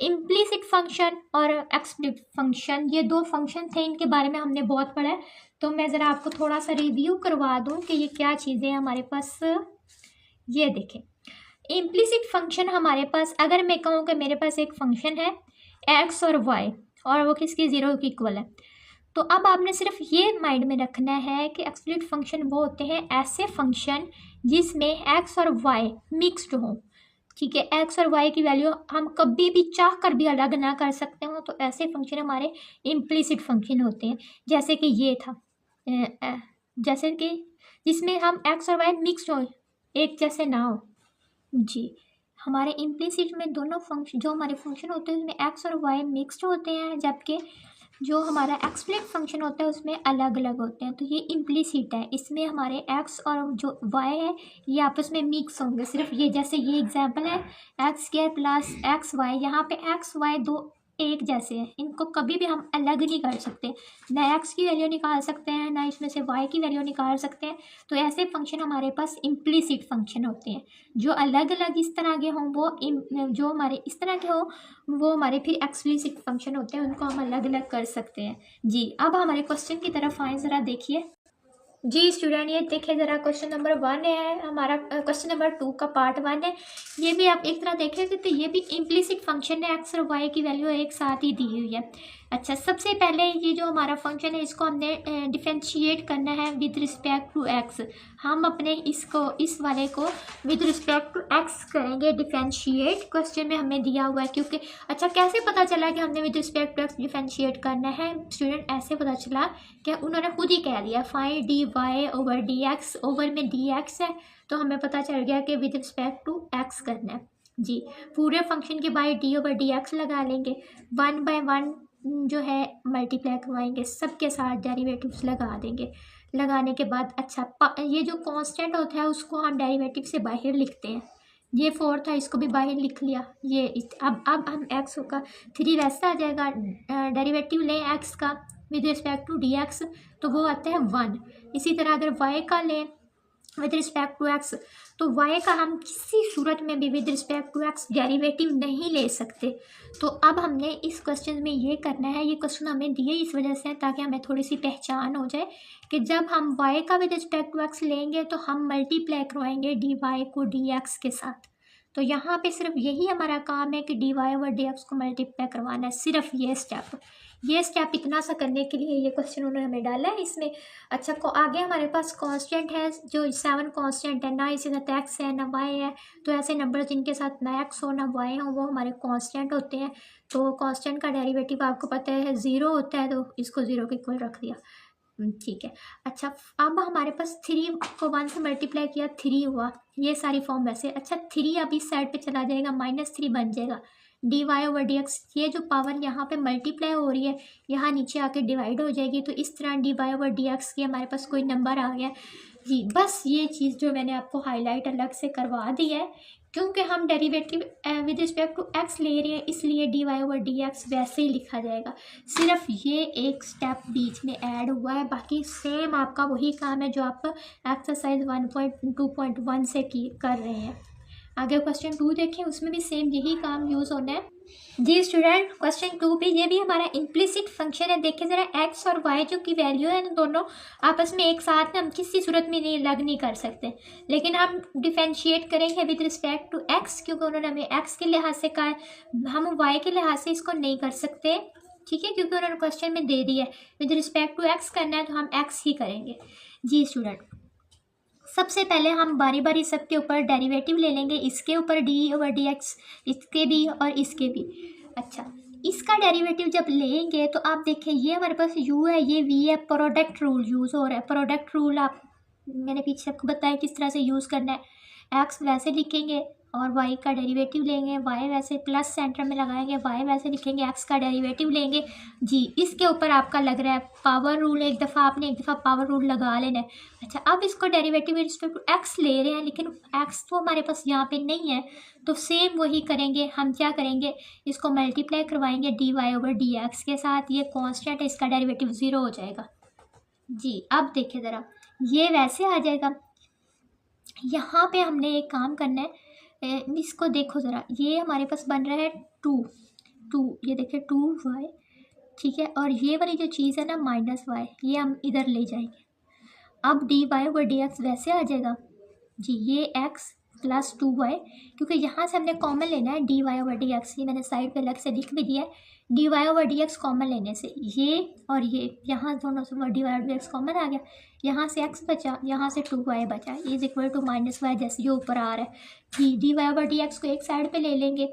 इम्प्लिसिट फंक्शन और एक्सप्लिसिट फंक्शन, ये दो फंक्शन थे, इनके बारे में हमने बहुत पढ़ा है। तो मैं ज़रा आपको थोड़ा सा रिव्यू करवा दूं कि ये क्या चीज़ें हमारे पास। ये देखें, इम्प्लिसिट फंक्शन हमारे पास, अगर मैं कहूँ कि मेरे पास एक फंक्शन है एक्स और वाई, और वो किसकी 0 की इक्वल है, तो अब आपने सिर्फ ये माइंड में रखना है कि एक्सप्लिसिट फंक्शन वो होते हैं ऐसे फंक्शन जिसमें एक्स और वाई मिक्स्ड हो। ठीक है, एक्स और वाई की वैल्यू हम कभी भी चाह कर भी अलग ना कर सकते हो, तो ऐसे फंक्शन हमारे इम्प्लिसिट फंक्शन होते हैं। जैसे कि ये था, जैसे कि जिसमें हम एक्स और वाई मिक्स्ड हो, एक जैसे ना हो। जी, हमारे इम्प्लिसिट में दोनों फंक्शन, जो हमारे फंक्शन होते हैं उसमें एक्स और वाई मिक्स्ड होते हैं, जबकि जो हमारा एक्सप्लिसिट फंक्शन होता है उसमें अलग अलग होते हैं। तो ये इम्प्लिसिट है, इसमें हमारे एक्स और जो वाई है ये आपस में मिक्स होंगे। सिर्फ ये, जैसे ये एग्जांपल है x square plus x y, यहाँ पे एक्स वाई दो एक जैसे हैं, इनको कभी भी हम अलग नहीं कर सकते। ना एक्स की वैल्यू निकाल सकते हैं, ना इसमें से वाई की वैल्यू निकाल सकते हैं। तो ऐसे फंक्शन हमारे पास इम्प्लिसिट फंक्शन होते हैं। जो अलग अलग इस तरह के हों वो जो हमारे इस तरह के हों वो हमारे फिर एक्सप्लिसिट फंक्शन होते हैं, उनको हम अलग अलग कर सकते हैं। जी, अब हमारे क्वेश्चन की तरफ आए, ज़रा देखिए। जी स्टूडेंट, ये देखिए ज़रा, क्वेश्चन नंबर 1 है हमारा, क्वेश्चन नंबर 2 का पार्ट 1 है। ये भी आप एक तरह देखेंगे तो ये भी इम्प्लिसिट फंक्शन है, एक्स और वाई की वैल्यू एक साथ ही दी हुई है। अच्छा, सबसे पहले ये जो हमारा फंक्शन है इसको हमने डिफरेंशिएट करना है विद रिस्पेक्ट टू एक्स। हम अपने इस वाले को विद रिस्पेक्ट टू एक्स करेंगे डिफरेंशिएट, क्वेश्चन में हमें दिया हुआ है। क्योंकि अच्छा, कैसे पता चला कि हमने with respect to x differentiate करना है स्टूडेंट? ऐसे पता चला कि उन्होंने खुद ही कह दिया find d y over d x, over में डी एक्स है तो हमें पता चल गया कि विद रिस्पेक्ट टू एक्स करना है। जी, पूरे फंक्शन के by d over d x लगा लेंगे, 1 बाय 1 जो है मल्टीप्लाई करवाएंगे, सबके साथ डेरिवेटिव्स लगा देंगे। लगाने के बाद अच्छा, ये जो कांस्टेंट होता है उसको हम डेरिवेटिव से बाहर लिखते हैं। ये 4 था, इसको भी बाहर लिख लिया। ये अब हम एक्स का 3 वैसा आ जाएगा, डेरिवेटिव लें एक्स का with respect to d x तो वो आता है 1। इसी तरह अगर वाई का लें विद रिस्पेक्ट टू एक्स तो y का हम किसी सूरत में भी with respect to x derivative नहीं ले सकते। तो अब हमने इस क्वेश्चन में ये करना है, ये क्वेश्चन हमें दिए इस वजह से ताकि हमें थोड़ी सी पहचान हो जाए कि जब हम y का विद रिस्पेक्ट टू एक्स लेंगे तो हम मल्टीप्लाई करवाएंगे डी वाई को डी एक्स के साथ। तो यहाँ पे सिर्फ यही हमारा काम है कि d y over d x को मल्टीप्लाई करवाना है, सिर्फ ये स्टेप इतना सा करने के लिए ये क्वेश्चन उन्होंने हमें डाला है इसमें। अच्छा, को आगे हमारे पास कांस्टेंट है, जो 7 कांस्टेंट है, ना इसके साथ एक्स है ना वाई है। तो ऐसे नंबर जिनके साथ ना एक्स हो ना वाई हो वो हमारे कांस्टेंट होते हैं। तो कांस्टेंट का डेरिवेटिव आपको पता है 0 होता है, तो इसको 0 के इक्वल रख दिया। ठीक है। अच्छा, अब हमारे पास 3 को 1 से मल्टीप्लाई किया, 3 हुआ। ये सारी फॉर्म वैसे। अच्छा, 3 अब इस साइड पे चला जाएगा, -3 बन जाएगा। D y over d x, ये जो पावर यहाँ पे मल्टीप्लाई हो रही है यहाँ नीचे आके डिवाइड हो जाएगी। तो इस तरह d y over d x की हमारे पास कोई नंबर आ गया जी। बस ये चीज़ जो मैंने आपको हाईलाइट अलग से करवा दी है, क्योंकि हम derivative with respect to x ले रहे हैं इसलिए d y over d x वैसे ही लिखा जाएगा। सिर्फ ये एक स्टेप बीच में ऐड हुआ है, बाकी सेम आपका वही काम है जो आप एक्सरसाइज 1.2.1 से कर रहे हैं। आगे क्वेश्चन 2 देखें, उसमें भी सेम यही काम यूज़ होना है। जी स्टूडेंट, क्वेश्चन 2 पे ये भी हमारा इम्प्लिसिट फंक्शन है। देखिए ज़रा, एक्स और वाई जो की वैल्यू है ना दोनों आपस में एक साथ हम किसी सूरत में नहीं अलग नहीं कर सकते, लेकिन हम डिफरेंशिएट करेंगे विद रिस्पेक्ट टू एक्स, क्योंकि उन्होंने हमें एक्स के लिहाज से कहा है। हम वाई के लिहाज से इसको नहीं कर सकते, ठीक है, क्योंकि उन्होंने क्वेश्चन में दे दिया है विद रिस्पेक्ट टू एक्स करना है तो हम एक्स ही करेंगे। जी स्टूडेंट, सबसे पहले हम बारी बारी सबके ऊपर डेरिवेटिव ले लेंगे, इसके ऊपर डी ओवर डी एक्स, इसके भी और इसके भी। अच्छा, इसका डेरिवेटिव जब लेंगे तो आप देखें ये हमारे पास u है, ये v है, प्रोडक्ट रूल यूज़ हो रहा है। प्रोडक्ट रूल मैंने पीछे आपको बताया किस तरह से यूज़ करना है। एक्स वैसे लिखेंगे, और y का डेरिवेटिव लेंगे, y वैसे प्लस सेंटर में लगाएंगे, y वैसे लिखेंगे, x का डेरिवेटिव लेंगे जी। इसके ऊपर आपका लग रहा है पावर रूल, एक दफ़ा आपने एक दफ़ा पावर रूल लगा लेना है। अच्छा, अब इसको derivative with respect to x ले रहे हैं, लेकिन x तो हमारे पास यहाँ पे नहीं है, तो सेम वही करेंगे। हम क्या करेंगे, इसको मल्टीप्लाई करवाएंगे dy/dx के साथ। ये कॉन्स्टेंट है, इसका डेरिवेटिव 0 हो जाएगा जी। अब देखिए ज़रा, ये वैसे आ जाएगा। यहाँ पे हमने एक काम करना है, इसको देखो ज़रा, ये हमारे पास बन रहा है 2, ये देखिए 2y, ठीक है। और ये वाली जो चीज़ है ना -y, ये हम इधर ले जाएंगे। अब dy/dx वैसे आ जाएगा जी, ये x प्लस 2y, क्योंकि यहाँ से हमने कॉमन लेना है dy/dx। ये मैंने साइड पे अलग से लिख भी दिया है। dy/dx कॉमन लेने से ये और ये यहाँ दोनों से dy/dx कॉमन आ गया, यहाँ से x बचा, यहाँ से 2y बचा, इज इक्वल टू -y, जैसे जो ऊपर आ रहा है कि dy/dx को एक साइड पे ले लेंगे,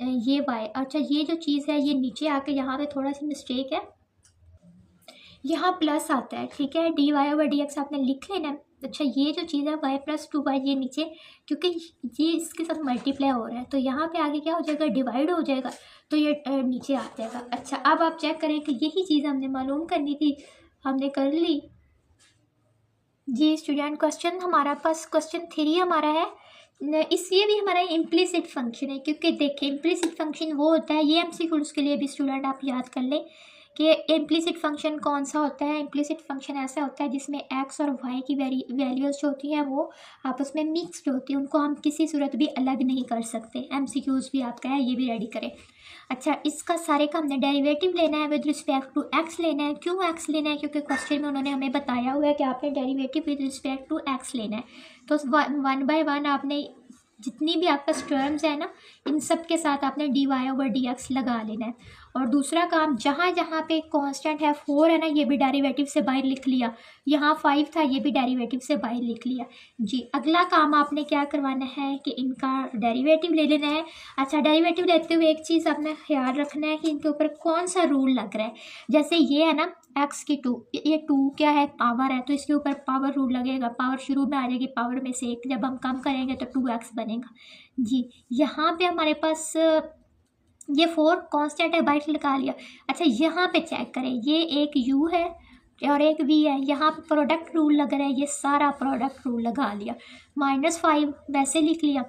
ये y। अच्छा, ये जो चीज़ है ये नीचे आके यहाँ पे थोड़ा सी मिस्टेक है, यहाँ प्लस आता है, ठीक है। dy/dx आपने लिख लेना है। अच्छा, ये जो चीज़ है y प्लस 2y, ये नीचे क्योंकि ये इसके साथ मल्टीप्लाई हो रहा है, तो यहाँ पे आगे क्या हो जाएगा, डिवाइड हो जाएगा, तो ये नीचे आ जाएगा। अच्छा, अब आप चेक करें कि यही चीज़ हमने मालूम करनी थी, हमने कर ली जी स्टूडेंट। क्वेश्चन हमारा पास क्वेश्चन 3 हमारा है, इसलिए भी हमारा इम्प्लिसिट फंक्शन है, क्योंकि देखिए इम्प्लिसिट फंक्शन वो होता है, ये MCQs के लिए भी स्टूडेंट आप याद कर लें कि इम्प्लिसिट फंक्शन कौन सा होता है। इम्प्लिसिट फंक्शन ऐसा होता है जिसमें x और y की वैल्यूज़ जो होती हैं वो आपस में मिक्सड होती हैं, उनको हम किसी सूरत भी अलग नहीं कर सकते। MCQs भी आपका है, ये भी रेडी करें। अच्छा, इसका सारे का हमने डेरिवेटिव लेना है विद रिस्पेक्ट टू x लेना है। क्यों x लेना है, क्योंकि क्वेश्चन में उन्होंने हमें बताया हुआ है कि आपने derivative with respect to x लेना है। तो 1 बाय 1 आपने जितनी भी आपका टर्म्स है ना, इन सब के साथ आपने dy/dx लगा लेना है। और दूसरा काम, जहाँ जहाँ पे कांस्टेंट है 4 है ना, ये भी डेरिवेटिव से बाहर लिख लिया। यहाँ 5 था, ये भी डेरिवेटिव से बाहर लिख लिया जी। अगला काम आपने क्या करवाना है कि इनका डेरिवेटिव ले लेना है। अच्छा, डेरिवेटिव लेते हुए एक चीज़ आपने ख्याल रखना है कि इनके ऊपर कौन सा रूल लग रहा है। जैसे ये है ना x की 2, ये 2 क्या है, पावर है, तो इसके ऊपर पावर रूल लगेगा। पावर शुरू में आ जाएगी, पावर में से 1, जब हम कम करेंगे तो 2x बनेगा जी। यहाँ पे हमारे पास ये 4 कांस्टेंट है, बाइट लगा लिया। अच्छा, यहाँ पे चेक करें, ये एक u है और एक v है, यहाँ पे प्रोडक्ट रूल लग रहा है, ये सारा प्रोडक्ट रूल लगा लिया। -5 वैसे लिख लिया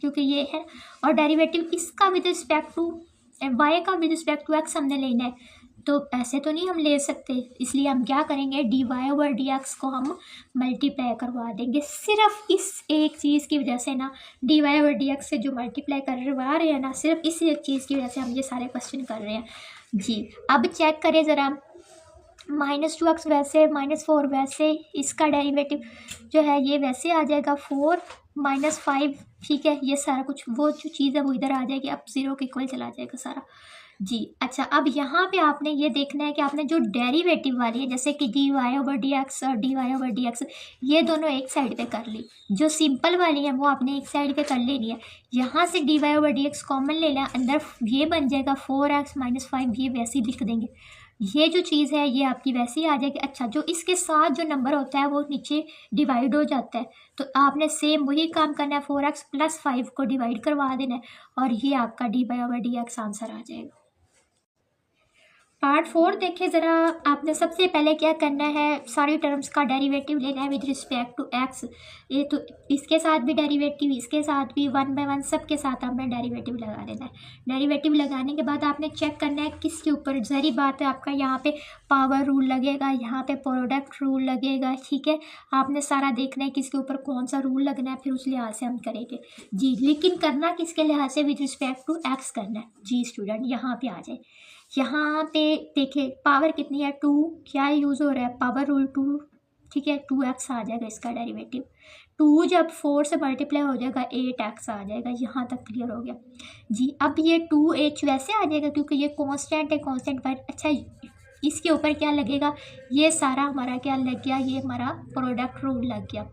क्योंकि ये है, और डेरिवेटिव इसका विद रिस्पेक्ट टू y का विद रिस्पेक्ट टू x हमने लेना है, तो ऐसे तो नहीं हम ले सकते, इसलिए हम क्या करेंगे, dy/dx को हम मल्टीप्लाई करवा देंगे। सिर्फ इस एक चीज़ की वजह से ना, dy/dx से जो मल्टीप्लाई करवा रहे हैं ना, सिर्फ इस एक चीज़ की वजह से हम ये सारे क्वेश्चन कर रहे हैं जी। अब चेक करें ज़रा, -2x वैसे, -4 वैसे, इसका डेरिवेटिव जो है ये वैसे आ जाएगा 4 -5, ठीक है। ये सारा कुछ वो जो चीज़ है वो इधर आ जाएगी, अब 0 के इक्वल चला जाएगा सारा जी। अच्छा, अब यहाँ पे आपने ये देखना है कि आपने जो डेरिवेटिव वाली है, जैसे कि dy/dx और dy/dx, ये दोनों एक साइड पे कर ली। जो सिंपल वाली है वो आपने एक साइड पे कर लेनी है। यहाँ से dy/dx कॉमन ले लें, अंदर ये बन जाएगा 4x -5, ये वैसे ही लिख देंगे। ये जो चीज़ है ये आपकी वैसे ही आ जाएगी। अच्छा, जो इसके साथ जो नंबर होता है वो नीचे डिवाइड हो जाता है, तो आपने सेम वही काम करना है, 4x + 5 को डिवाइड करवा देना है, और ये आपका dy/dx आंसर आ जाएगा। पार्ट 4 देखिए ज़रा, आपने सबसे पहले क्या करना है, सारी टर्म्स का डेरिवेटिव लेना है विद रिस्पेक्ट टू x। ये तो इसके साथ भी डेरिवेटिव, इसके साथ भी 1 बाय 1 सब के साथ आपने डेरिवेटिव लगा लेना है। डेरिवेटिव लगाने के बाद आपने चेक करना है किसके ऊपर, ज़री बात है आपका यहाँ पे पावर रूल लगेगा, यहाँ पे प्रोडक्ट रूल लगेगा, ठीक है। आपने सारा देखना है किसके ऊपर कौन सा रूल लगना है, फिर उस लिहाज से हम करेंगे जी। लेकिन करना किसके लिहाज से, विद रिस्पेक्ट टू x करना है जी। स्टूडेंट यहाँ पे आ जाए, यहाँ पे देखिए पावर कितनी है, 2, क्या यूज़ हो रहा है, पावर रूल 2, ठीक है। 2x आ जाएगा इसका डेरिवेटिव। 2 जब 4 से मल्टीप्लाई हो जाएगा 8x आ जाएगा। यहाँ तक क्लियर हो गया जी। अब ये 2h वैसे आ जाएगा क्योंकि ये कांस्टेंट है, कांस्टेंट पर। अच्छा, इसके ऊपर क्या लगेगा, ये सारा हमारा क्या लग गया, ये हमारा प्रोडक्ट रूल लग गया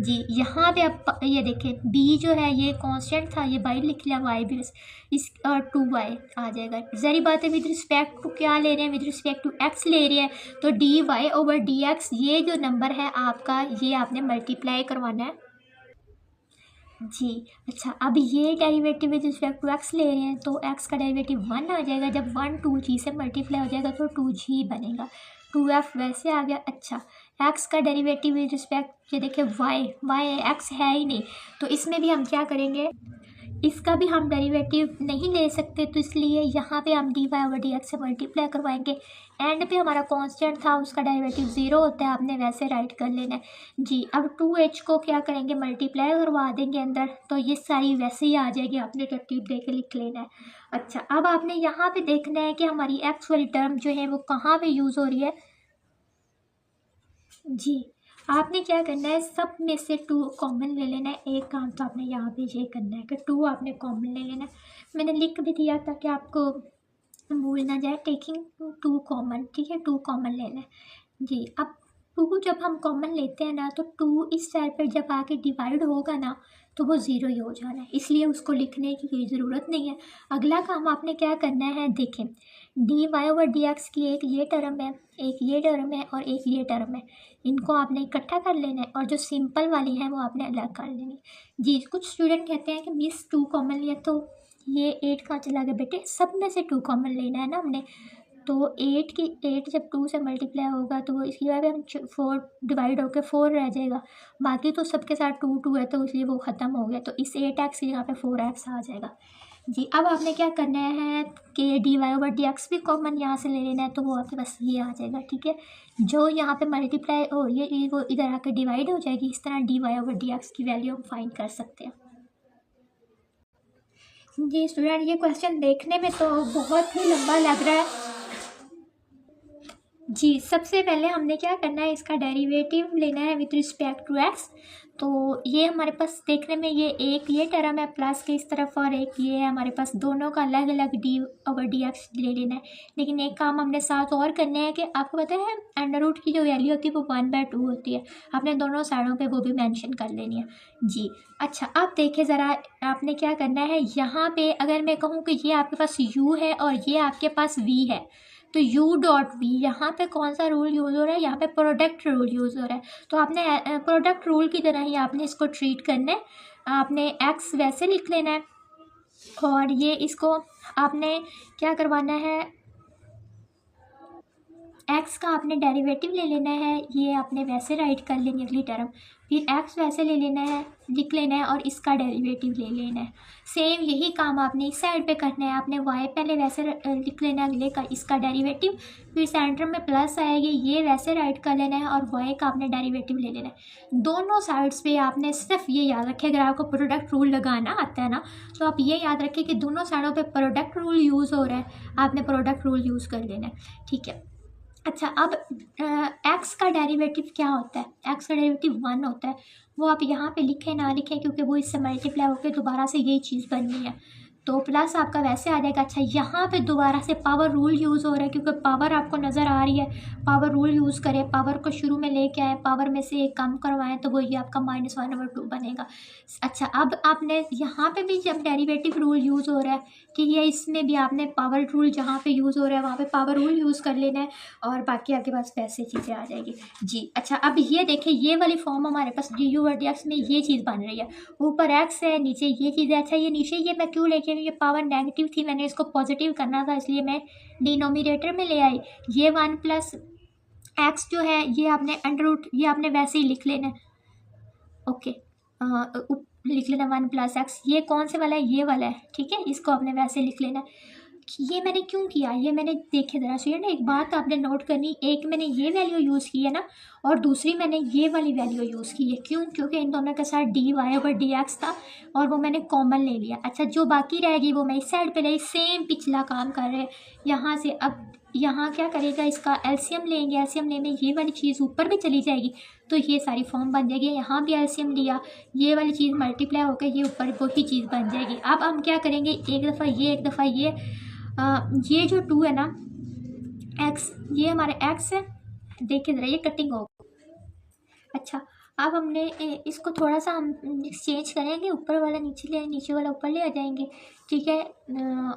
जी। यहाँ पे आप ये देखें, b जो है ये कांस्टेंट था, ये बाई लिख लिया, y भी इस 2y आ जाएगा। ज़री बात है, विद रिस्पेक्ट टू क्या ले रहे हैं, विद रिस्पेक्ट टू x ले रहे हैं, तो dy/dx ये जो नंबर है आपका, ये आपने मल्टीप्लाई करवाना है जी। अच्छा, अब ये derivative with respect to x ले रहे हैं तो एक्स का डेरिवेटिव 1 आ जाएगा। जब 1 2g से मल्टीप्लाई हो जाएगा तो 2g बनेगा। 2f वैसे आ गया। अच्छा, एक्स का डेरिवेटिव विद रिस्पेक्ट, ये देखिए वाई एक्स है ही नहीं, तो इसमें भी हम क्या करेंगे, इसका भी हम डेरिवेटिव नहीं ले सकते, तो इसलिए यहाँ पे हम d y over d x से मल्टीप्लाई करवाएंगे। एंड पे हमारा कांस्टेंट था, उसका डेरिवेटिव 0 होता है, आपने वैसे राइट कर लेना है जी। अब 2h को क्या करेंगे, मल्टीप्लाई करवा देंगे अंदर, तो ये सारी वैसे ही आ जाएगी, आपने तरतीब दे के लिख लेना है। अच्छा, अब आपने यहाँ पे देखना है कि हमारी एक्स वाली टर्म जो है वो कहाँ पे यूज़ हो रही है जी। आपने क्या करना है, सब में से 2 कॉमन ले लेना है। एक काम तो आपने यहाँ पे ये करना है कि 2 आपने कॉमन ले लेना है। मैंने लिख भी दिया ताकि आपको भूल ना जाए, टेकिंग 2 कॉमन, ठीक है, 2 कॉमन लेना है जी। अब 2 जब हम कॉमन लेते हैं ना, तो 2 इस साइड पर जब आके डिवाइड होगा ना तो वो 0 ही हो जाना है, इसलिए उसको लिखने की कोई ज़रूरत नहीं है। अगला काम आपने क्या करना है, देखें, d y over d x की एक ये टर्म है, एक ये टर्म है और एक ये टर्म है, इनको आपने इकट्ठा कर लेना है और जो सिंपल वाली है वो आपने अलग कर लेनी है जी। कुछ स्टूडेंट कहते हैं कि मिस 2 कॉमन लिया तो ये 8 कहाँ चला गया, बेटे सब में से 2 कॉमन लेना है ना हमने। तो 8 जब 2 से मल्टीप्लाई होगा तो वो इसकी वजह हम 4 डिवाइड होकर 4 रह जाएगा, बाकी तो सबके साथ 2 है तो इसलिए वो ख़त्म हो गया, तो इस 8x की जगह पे 4x आ जाएगा जी। अब आपने क्या करना है कि d y over d x भी कॉमन यहाँ से ले लेना है, तो वो आपके पास ये आ जाएगा, ठीक है। जो यहाँ पे मल्टीप्लाई हो ये वो इधर आकर डिवाइड हो जाएगी, इस तरह d y over d x की वैल्यू हम फाइंड कर सकते हैं जी। स्टूडेंट, ये क्वेश्चन देखने में तो बहुत ही लंबा लग रहा है जी। सबसे पहले हमने क्या करना है, इसका डेरिवेटिव लेना है विथ रिस्पेक्ट टू एक्स। तो ये हमारे पास देखने में ये टर्म है प्लस के इस तरफ और एक ये है, हमारे पास दोनों का अलग अलग डी ओवर डी एक्स ले लेना है। लेकिन एक काम हमने साथ और करना है कि आपको पता है अंडर रूट की जो वैल्यू होती है वो 1/2 होती है, आपने दोनों साइडों पे वो भी मेंशन कर लेनी है जी। अच्छा, अब देखिए ज़रा, आपने क्या करना है, यहाँ पे अगर मैं कहूँ कि ये आपके पास u है और ये आपके पास v है, तो u डॉट वी, यहाँ पे कौन सा रूल यूज़ हो रहा है, यहाँ पे प्रोडक्ट रूल यूज़ हो रहा है, तो आपने प्रोडक्ट रूल की तरह ही आपने इसको ट्रीट करना है। आपने x वैसे लिख लेना है और ये इसको आपने क्या करवाना है, x का आपने डेरिवेटिव ले लेना है, ये आपने वैसे राइट कर लेंगे अगली टर्म, फिर x वैसे ले लेना है, लिख लेना है और इसका डेरिवेटिव ले लेना है। सेम यही काम आपने इस साइड पे करना है, आपने y पहले वैसे लिख लेना है अगले का इसका डेरिवेटिव, फिर सेंटर में प्लस आएगी, ये वैसे राइट कर लेना है और y का आपने डेरिवेटिव ले लेना है। दोनों साइड्स पे आपने सिर्फ ये याद रखें, अगर आपको प्रोडक्ट रूल लगाना आता है ना तो आप ये याद रखें कि दोनों साइडों पर प्रोडक्ट रूल यूज़ हो रहा है, आपने प्रोडक्ट रूल यूज़ कर लेना है, ठीक है। अच्छा, अब x का डेरिवेटिव क्या होता है, x का डेरिवेटिव 1 होता है, वो आप यहाँ पे लिखें ना लिखें क्योंकि वो इससे मल्टीप्लाई होकर दोबारा से यही चीज़ बननी है, तो प्लस आपका वैसे आ जाएगा। अच्छा, यहाँ पे दोबारा से पावर रूल यूज़ हो रहा है क्योंकि पावर आपको नज़र आ रही है, पावर रूल यूज़ करें, पावर को शुरू में लेके आए, पावर में से एक कम करवाएं तो वो ये आपका -1/2 बनेगा। अच्छा, अब आपने यहाँ पे भी जब डेरिवेटिव रूल यूज़ हो रहा है, ठीक है, इसमें भी आपने पावर रूल जहाँ पे यूज़ हो रहा है वहाँ पे पावर रूल यूज़ कर लेना है और बाकी आपके पास वैसे चीज़ें आ जाएगी जी। अच्छा, अब ये देखें, ये वाली फॉर्म हमारे पास डी यू डी एक्स में ये चीज़ बन रही है, ऊपर एक्स है नीचे ये चीज़ है। अच्छा, ये नीचे ये मैं क्यों लेके आई, ये पावर नेगेटिव थी, मैंने इसको पॉजिटिव करना था इसलिए मैं डिनोमिनेटर में ले आई। ये 1 + एक्स जो है ये आपने अंडर रूट, ये आपने वैसे ही लिख लेना है, ओके, लिख लेना 1 + एक्स, ये कौन से वाला है, ये वाला है, ठीक है, इसको आपने वैसे लिख लेना है। ये मैंने क्यों किया, ये मैंने देखे ज़रा स्टूडेंट, एक बात आपने नोट करनी, एक मैंने ये वैल्यू यूज़ की है ना और दूसरी मैंने ये वाली वैल्यू यूज़ की है, क्यों, क्योंकि इन दोनों के साथ d y over d x था और वो मैंने कॉमन ले लिया। अच्छा, जो बाकी रहेगी वो मैं इस साइड पे ले, सेम पिछला काम कर रहे हैं यहाँ से। अब यहाँ क्या करेगा, इसका एलसीएम लेंगे, एलसीएम लेने ये वाली चीज़ ऊपर भी चली जाएगी तो ये सारी फॉर्म बन जाएगी। यहाँ भी एलसीएम लिया, ये वाली चीज़ मल्टीप्लाई होकर ये ऊपर वही चीज़ बन जाएगी। अब हम क्या करेंगे, एक दफ़ा ये एक दफ़ा ये जो 2 है ना x, ये हमारे x है, देखिए ज़रा ये कटिंग हो। अच्छा, अब हमने इसको थोड़ा सा हम एक्सचेंज करेंगे, ऊपर वाला नीचे ले, नीचे वाला ऊपर ले आ जाएंगे, ठीक है।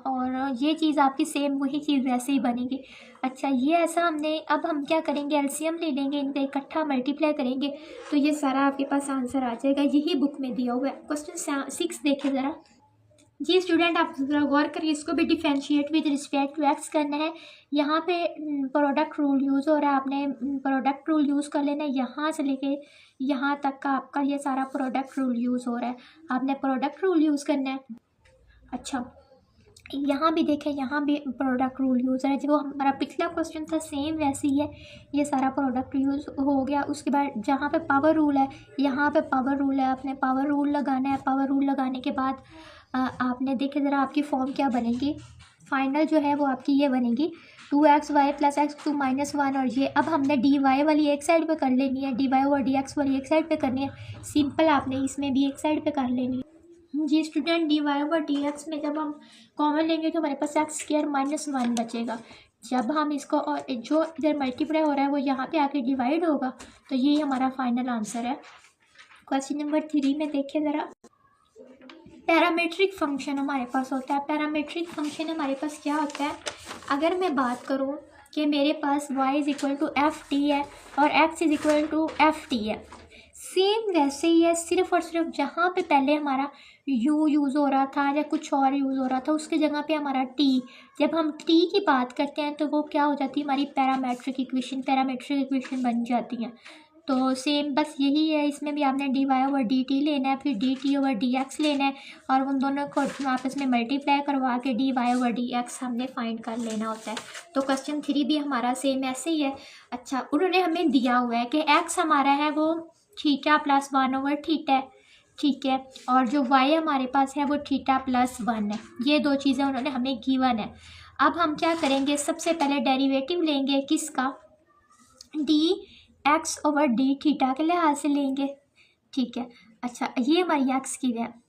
और ये चीज़ आपकी सेम वही चीज़ वैसे ही बनेगी। अच्छा, ये ऐसा हमने, अब हम क्या करेंगे, एलसीएम ले लेंगे, इनका इकट्ठा मल्टीप्लाई करेंगे, तो ये सारा आपके पास आंसर आ जाएगा। यही बुक में दिया हुआ है। क्वेश्चन 6 देखें ज़रा। जी स्टूडेंट, आप गौर करिए, इसको भी differentiate with respect to x करना है। यहाँ पे प्रोडक्ट रूल यूज़ हो रहा है, आपने प्रोडक्ट रूल यूज़ कर लेना है। यहाँ से लेके यहाँ तक का आपका ये सारा प्रोडक्ट रूल यूज़ हो रहा है, आपने प्रोडक्ट रूल यूज़ करना है। अच्छा, यहाँ भी देखें, यहाँ भी प्रोडक्ट रूल यूज़ है, जो हमारा पिछला क्वेश्चन था सेम वैसे ही है, ये सारा प्रोडक्ट यूज़ हो गया। उसके बाद जहाँ पे पावर रूल है, यहाँ पे पावर रूल है, आपने पावर रूल लगाना है। पावर रूल लगाने के बाद आपने देखे ज़रा आपकी फॉर्म क्या बनेगी, फाइनल जो है वो आपकी ये बनेगी 2xy + x2 - 1। और ये अब हमने dy वाली एक साइड पे कर लेनी है, dy/dx वाली एक साइड पे करनी है। सिंपल आपने इसमें भी एक साइड पे कर लेनी है। जी स्टूडेंट, dy/dx में जब हम कॉमन लेंगे तो हमारे पास x² - 1 बचेगा। जब हम इसको, और जो इधर मल्टीप्लाई हो रहा है वो यहाँ पे आके डिवाइड होगा, तो ये हमारा फाइनल आंसर है। क्वेश्चन नंबर 3 में देखिए ज़रा। पैरामीट्रिक फंक्शन हमारे पास होता है। पैरामीट्रिक फंक्शन हमारे पास क्या होता है, अगर मैं बात करूँ कि मेरे पास y = ft है और x = ft है, सेम वैसे ही है, सिर्फ और सिर्फ जहाँ पे पहले हमारा u यूज़ हो रहा था या कुछ और यूज़ हो रहा था, उसके जगह पे हमारा t, जब हम t की बात करते हैं तो वो क्या हो जाती है, हमारी पैरामीट्रिक इक्वेशन बन जाती है। तो सेम बस यही है, इसमें भी आपने dy/dt लेना है, फिर dt/dx लेना है, और उन दोनों को आपस में मल्टीप्लाई करवा के dy/dx हमने फाइंड कर लेना होता है। तो क्वेश्चन 3 भी हमारा सेम ऐसे ही है। अच्छा, उन्होंने हमें दिया हुआ है कि x हमारा है वो थीटा + 1/θ है, ठीक है, और जो y हमारे पास है वो थीटा + 1 है। ये दो चीज़ें उन्होंने हमें गिवन है। अब हम क्या करेंगे, सबसे पहले डेरिवेटिव लेंगे किसका, dx/dθ के लिहाज से लेंगे, ठीक है। अच्छा, ये हमारी x की है,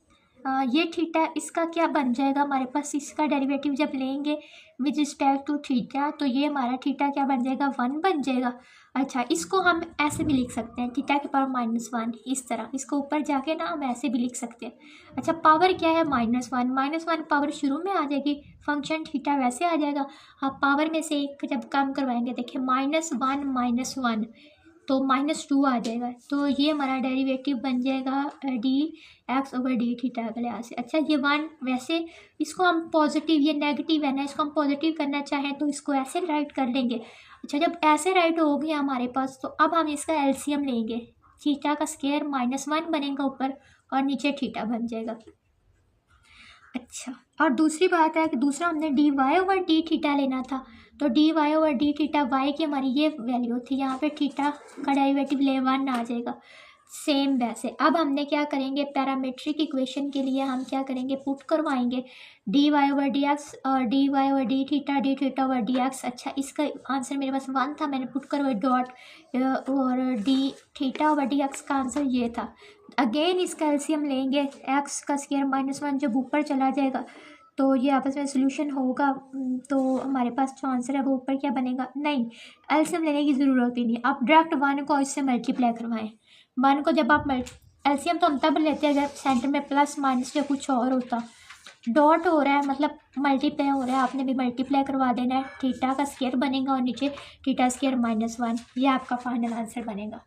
ये थीटा, इसका क्या बन जाएगा हमारे पास, इसका डेरिवेटिव जब लेंगे विद रिस्पेक्ट टू थीटा, तो ये हमारा थीटा क्या बन जाएगा, 1 बन जाएगा। अच्छा, इसको हम ऐसे भी लिख सकते हैं, थीटा के पावर -1, इस तरह, इसको ऊपर जाके ना हम ऐसे भी लिख सकते हैं। अच्छा, पावर क्या है, -1 पावर शुरू में आ जाएगी, फंक्शन थीटा वैसे आ जाएगा। आप पावर में से एक जब कम करवाएंगे, देखिए -1 तो -2 आ जाएगा, तो ये हमारा डेरिवेटिव बन जाएगा dx/dθ के लिहाज से। अच्छा, ये 1 वैसे, इसको हम पॉजिटिव, ये नेगेटिव है ना, इसको हम पॉजिटिव करना चाहें तो इसको ऐसे राइट कर लेंगे। अच्छा, जब ऐसे राइट हो गया हमारे पास, तो अब हम इसका एलसीएम लेंगे, थीटा का स्क्वायर -1 बनेगा ऊपर, और नीचे थीटा बन जाएगा। अच्छा, और दूसरी बात है कि दूसरा हमने dy/dθ लेना था, तो dy/dθ y की हमारी ये वैल्यू थी, यहाँ पे थीटा का डेरिवेटिव ले 1 आ जाएगा। सेम वैसे अब हमने क्या करेंगे, पैरामीट्रिक इक्वेशन के लिए हम क्या करेंगे, पुट करवाएंगे dy/dx और dy/dθ dθ/dx। अच्छा, इसका आंसर मेरे पास 1 था, मैंने पुट करवाया डॉट, और dθ/dx का आंसर ये था। अगेन इसका एलसीएम लेंगे, x का स्क्वायर -1 जब ऊपर चला जाएगा तो ये आपस में सोल्यूशन होगा, तो हमारे पास जो आंसर है वो ऊपर क्या बनेगा, नहीं एलसीएम लेने की ज़रूरत ही नहीं, आप डायरेक्ट 1 को इससे मल्टीप्लाई करवाएं। 1 को जब आप एलसीएम तो हम तब लेते हैं जब सेंटर में प्लस माइनस या कुछ और होता, डॉट हो रहा है मतलब मल्टीप्लाई हो रहा है, आपने भी मल्टीप्लाई करवा देना है, थीटा का स्क्वायर बनेगा और नीचे थीटा स्क्वायर -1, ये आपका फाइनल आंसर बनेगा।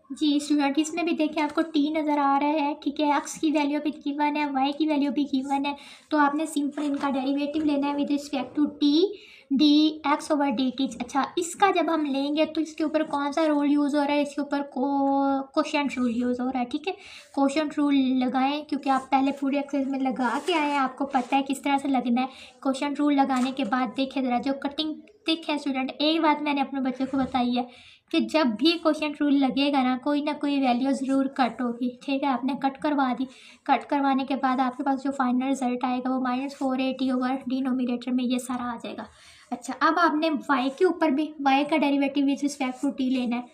जी स्टूडेंट, इसमें भी देखिए आपको टी नज़र आ रहा है, ठीक है, एक्स की वैल्यू भी गिवन है, वाई की वैल्यू भी गिवन है, तो आपने सिंपल इनका डेरिवेटिव लेना है with respect to T dx/dt। अच्छा, इसका जब हम लेंगे तो इसके ऊपर कौन सा रूल यूज़ हो रहा है, इसके ऊपर कोशेंट रूल यूज़ हो रहा है, ठीक है। कोशेंट रूल लगाएं, क्योंकि आप पहले पूरे एक्सरसाइज में लगा के आए हैं, आपको पता है किस तरह से लगना है। कोशेंट रूल लगाने के बाद देखिए ज़रा, जो कटिंग देखे स्टूडेंट, एक बात मैंने अपने बच्चों को बताई है कि जब भी क्वेश्चन रूल लगेगा ना कोई वैल्यू ज़रूर कट होगी, ठीक है। आपने कट करवा दी, कट करवाने के बाद आपके पास जो फाइनल रिजल्ट आएगा वो -480 ओवर डिनोमिनेटर में ये सारा आ जाएगा। अच्छा, अब आपने y के ऊपर भी y का derivative with respect to t लेना है।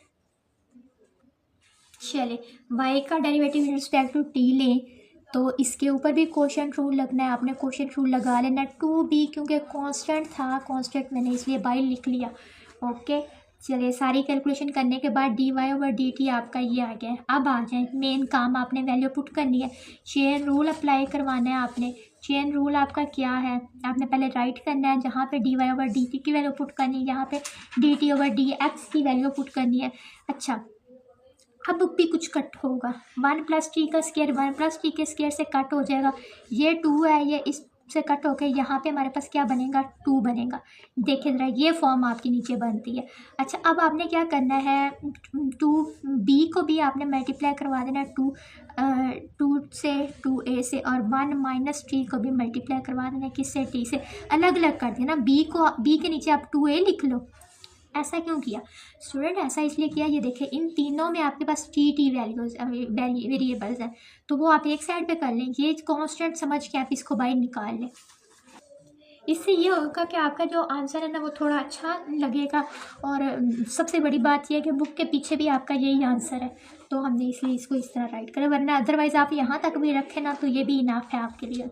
चलिए, y का derivative with respect to t लें तो इसके ऊपर भी कोशेंट रूल लगना है, आपने कोशेंट रूल लगा लेना है 2b, क्योंकि कांस्टेंट था, कांस्टेंट मैंने इसलिए बाई लिख लिया, ओके। चलिए सारी कैलकुलेशन करने के बाद dy/dt आपका ये आ गया है। अब आ जाए मेन काम, आपने वैल्यू पुट करनी है, चेन रूल अप्लाई करवाना है आपने। चेन रूल आपका क्या है, आपने पहले राइट करना है, जहाँ पे dy/dt की वैल्यू पुट करनी है, यहाँ पे dt/dx की वैल्यू पुट करनी है। अच्छा, अब भी कुछ कट होगा, 1 + t का स्क्वायर 1 + t के स्क्वायर से कट हो जाएगा। ये 2 है, ये इस से कट होके यहाँ पे हमारे पास क्या बनेगा, 2 बनेगा। देखिए ज़रा, ये फॉर्म आपकी नीचे बनती है। अच्छा, अब आपने क्या करना है, 2b को भी आपने मल्टीप्लाई करवा देना है 2 से 2a से, और 1 - t को भी मल्टीप्लाई करवा देना है, किससे, t से। अलग अलग कर देना, b के नीचे आप 2a लिख लो। ऐसा क्यों किया स्टूडेंट, ऐसा इसलिए किया, ये देखिए इन तीनों में आपके पास टी वैल्यूज वेरिएबल्स हैं, तो वो आप एक साइड पे कर लें, ये कांस्टेंट समझ के आप इसको बाहर निकाल लें। इससे ये होगा कि आपका जो आंसर है ना वो थोड़ा अच्छा लगेगा, और सबसे बड़ी बात यह है कि बुक के पीछे भी आपका यही आंसर है, तो हमने इसलिए इसको इस तरह राइट करें, वरना अदरवाइज़ आप यहाँ तक भी रखें ना तो ये भी इनाफ है आपके लिए।